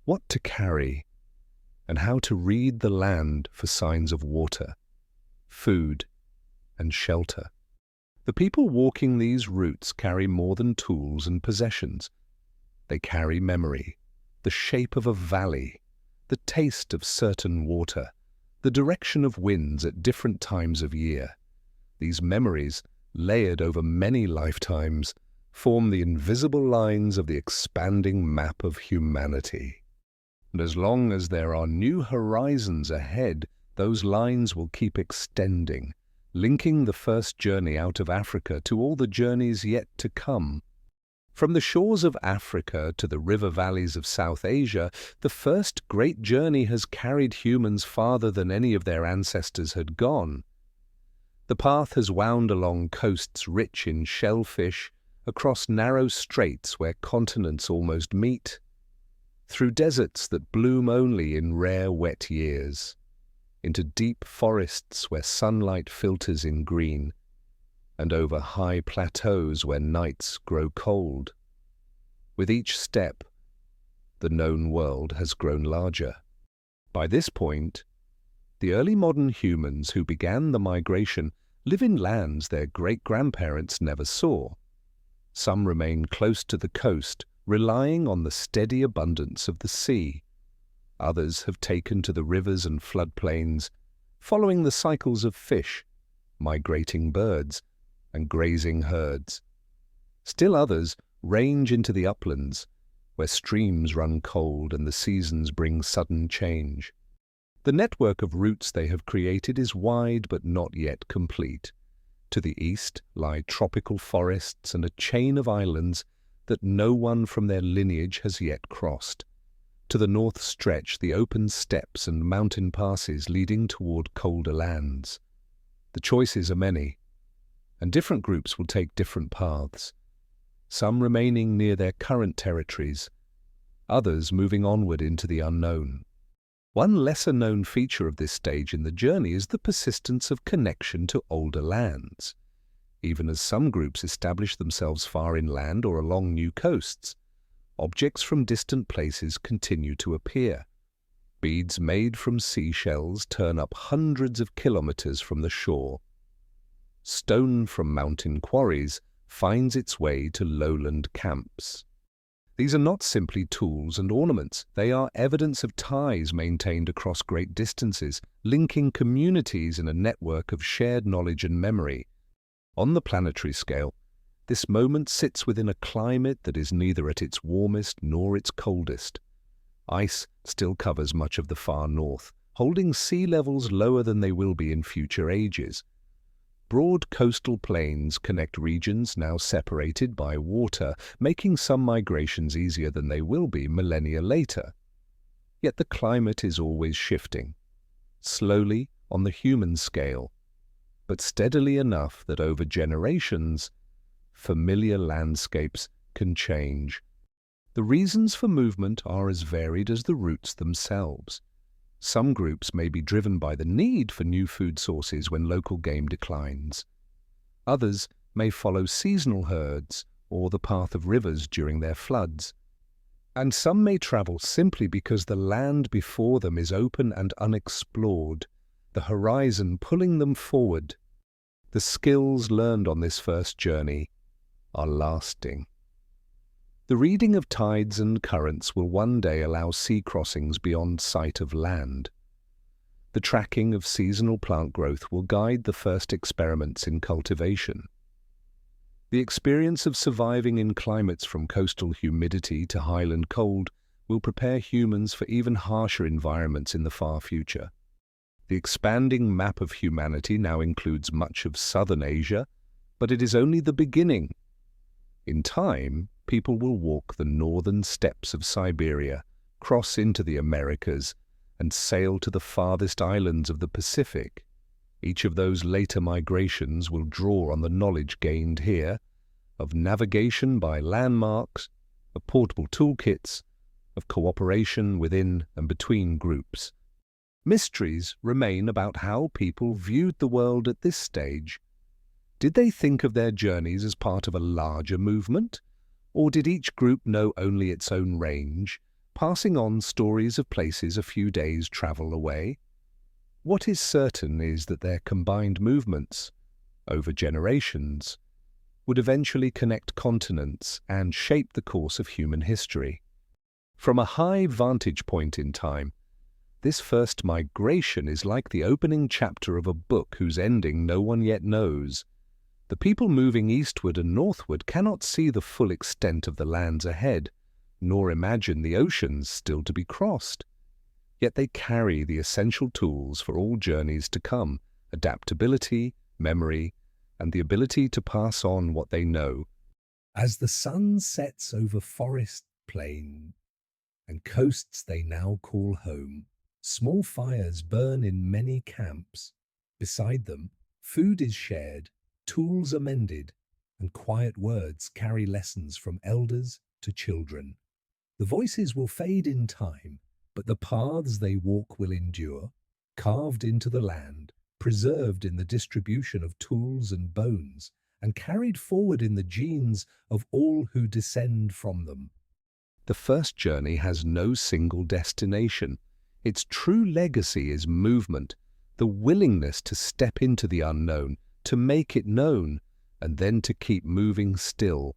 what to carry, and how to read the land for signs of water, food, and shelter. The people walking these routes carry more than tools and possessions. They carry memory, the shape of a valley, the taste of certain water, the direction of winds at different times of year. These memories, layered over many lifetimes, form the invisible lines of the expanding map of humanity. And as long as there are new horizons ahead, those lines will keep extending, linking the first journey out of Africa to all the journeys yet to come. From the shores of Africa to the river valleys of South Asia, the first great journey has carried humans farther than any of their ancestors had gone. The path has wound along coasts rich in shellfish, across narrow straits where continents almost meet, through deserts that bloom only in rare wet years, into deep forests where sunlight filters in green, and over high plateaus where nights grow cold. With each step, the known world has grown larger. By this point, the early modern humans who began the migration live in lands their great-grandparents never saw. Some remain close to the coast, relying on the steady abundance of the sea. Others have taken to the rivers and floodplains, following the cycles of fish, migrating birds, and grazing herds. Still others range into the uplands, where streams run cold and the seasons bring sudden change. The network of routes they have created is wide but not yet complete. To the east lie tropical forests and a chain of islands that no one from their lineage has yet crossed. To the north stretch the open steppes and mountain passes leading toward colder lands. The choices are many, and different groups will take different paths, some remaining near their current territories, others moving onward into the unknown. One lesser-known feature of this stage in the journey is the persistence of connection to older lands. Even as some groups establish themselves far inland or along new coasts, objects from distant places continue to appear. Beads made from seashells turn up hundreds of kilometers from the shore. Stone from mountain quarries finds its way to lowland camps. These are not simply tools and ornaments. They are evidence of ties maintained across great distances, linking communities in a network of shared knowledge and memory. On the planetary scale, this moment sits within a climate that is neither at its warmest nor its coldest. Ice still covers much of the far north, holding sea levels lower than they will be in future ages. Broad coastal plains connect regions now separated by water, making some migrations easier than they will be millennia later. Yet the climate is always shifting, slowly on the human scale, but steadily enough that over generations, familiar landscapes can change. The reasons for movement are as varied as the routes themselves. Some groups may be driven by the need for new food sources when local game declines. Others may follow seasonal herds or the path of rivers during their floods. And some may travel simply because the land before them is open and unexplored, the horizon pulling them forward. The skills learned on this first journey are lasting. The reading of tides and currents will one day allow sea crossings beyond sight of land. The tracking of seasonal plant growth will guide the first experiments in cultivation. The experience of surviving in climates from coastal humidity to highland cold will prepare humans for even harsher environments in the far future. The expanding map of humanity now includes much of southern Asia, but it is only the beginning. In time, people will walk the northern steppes of Siberia, cross into the Americas, and sail to the farthest islands of the Pacific. Each of those later migrations will draw on the knowledge gained here of navigation by landmarks, of portable toolkits, of cooperation within and between groups. Mysteries remain about how people viewed the world at this stage. Did they think of their journeys as part of a larger movement? Or did each group know only its own range, passing on stories of places a few days' travel away? What is certain is that their combined movements, over generations, would eventually connect continents and shape the course of human history. From a high vantage point in time, this first migration is like the opening chapter of a book whose ending no one yet knows. The people moving eastward and northward cannot see the full extent of the lands ahead, nor imagine the oceans still to be crossed. Yet they carry the essential tools for all journeys to come: adaptability, memory, and the ability to pass on what they know. As the sun sets over forest plain and coasts they now call home, small fires burn in many camps. Beside them, food is shared, tools are mended, and quiet words carry lessons from elders to children. The voices will fade in time, but the paths they walk will endure, carved into the land, preserved in the distribution of tools and bones, and carried forward in the genes of all who descend from them. The first journey has no single destination. Its true legacy is movement, the willingness to step into the unknown, to make it known, and then to keep moving still.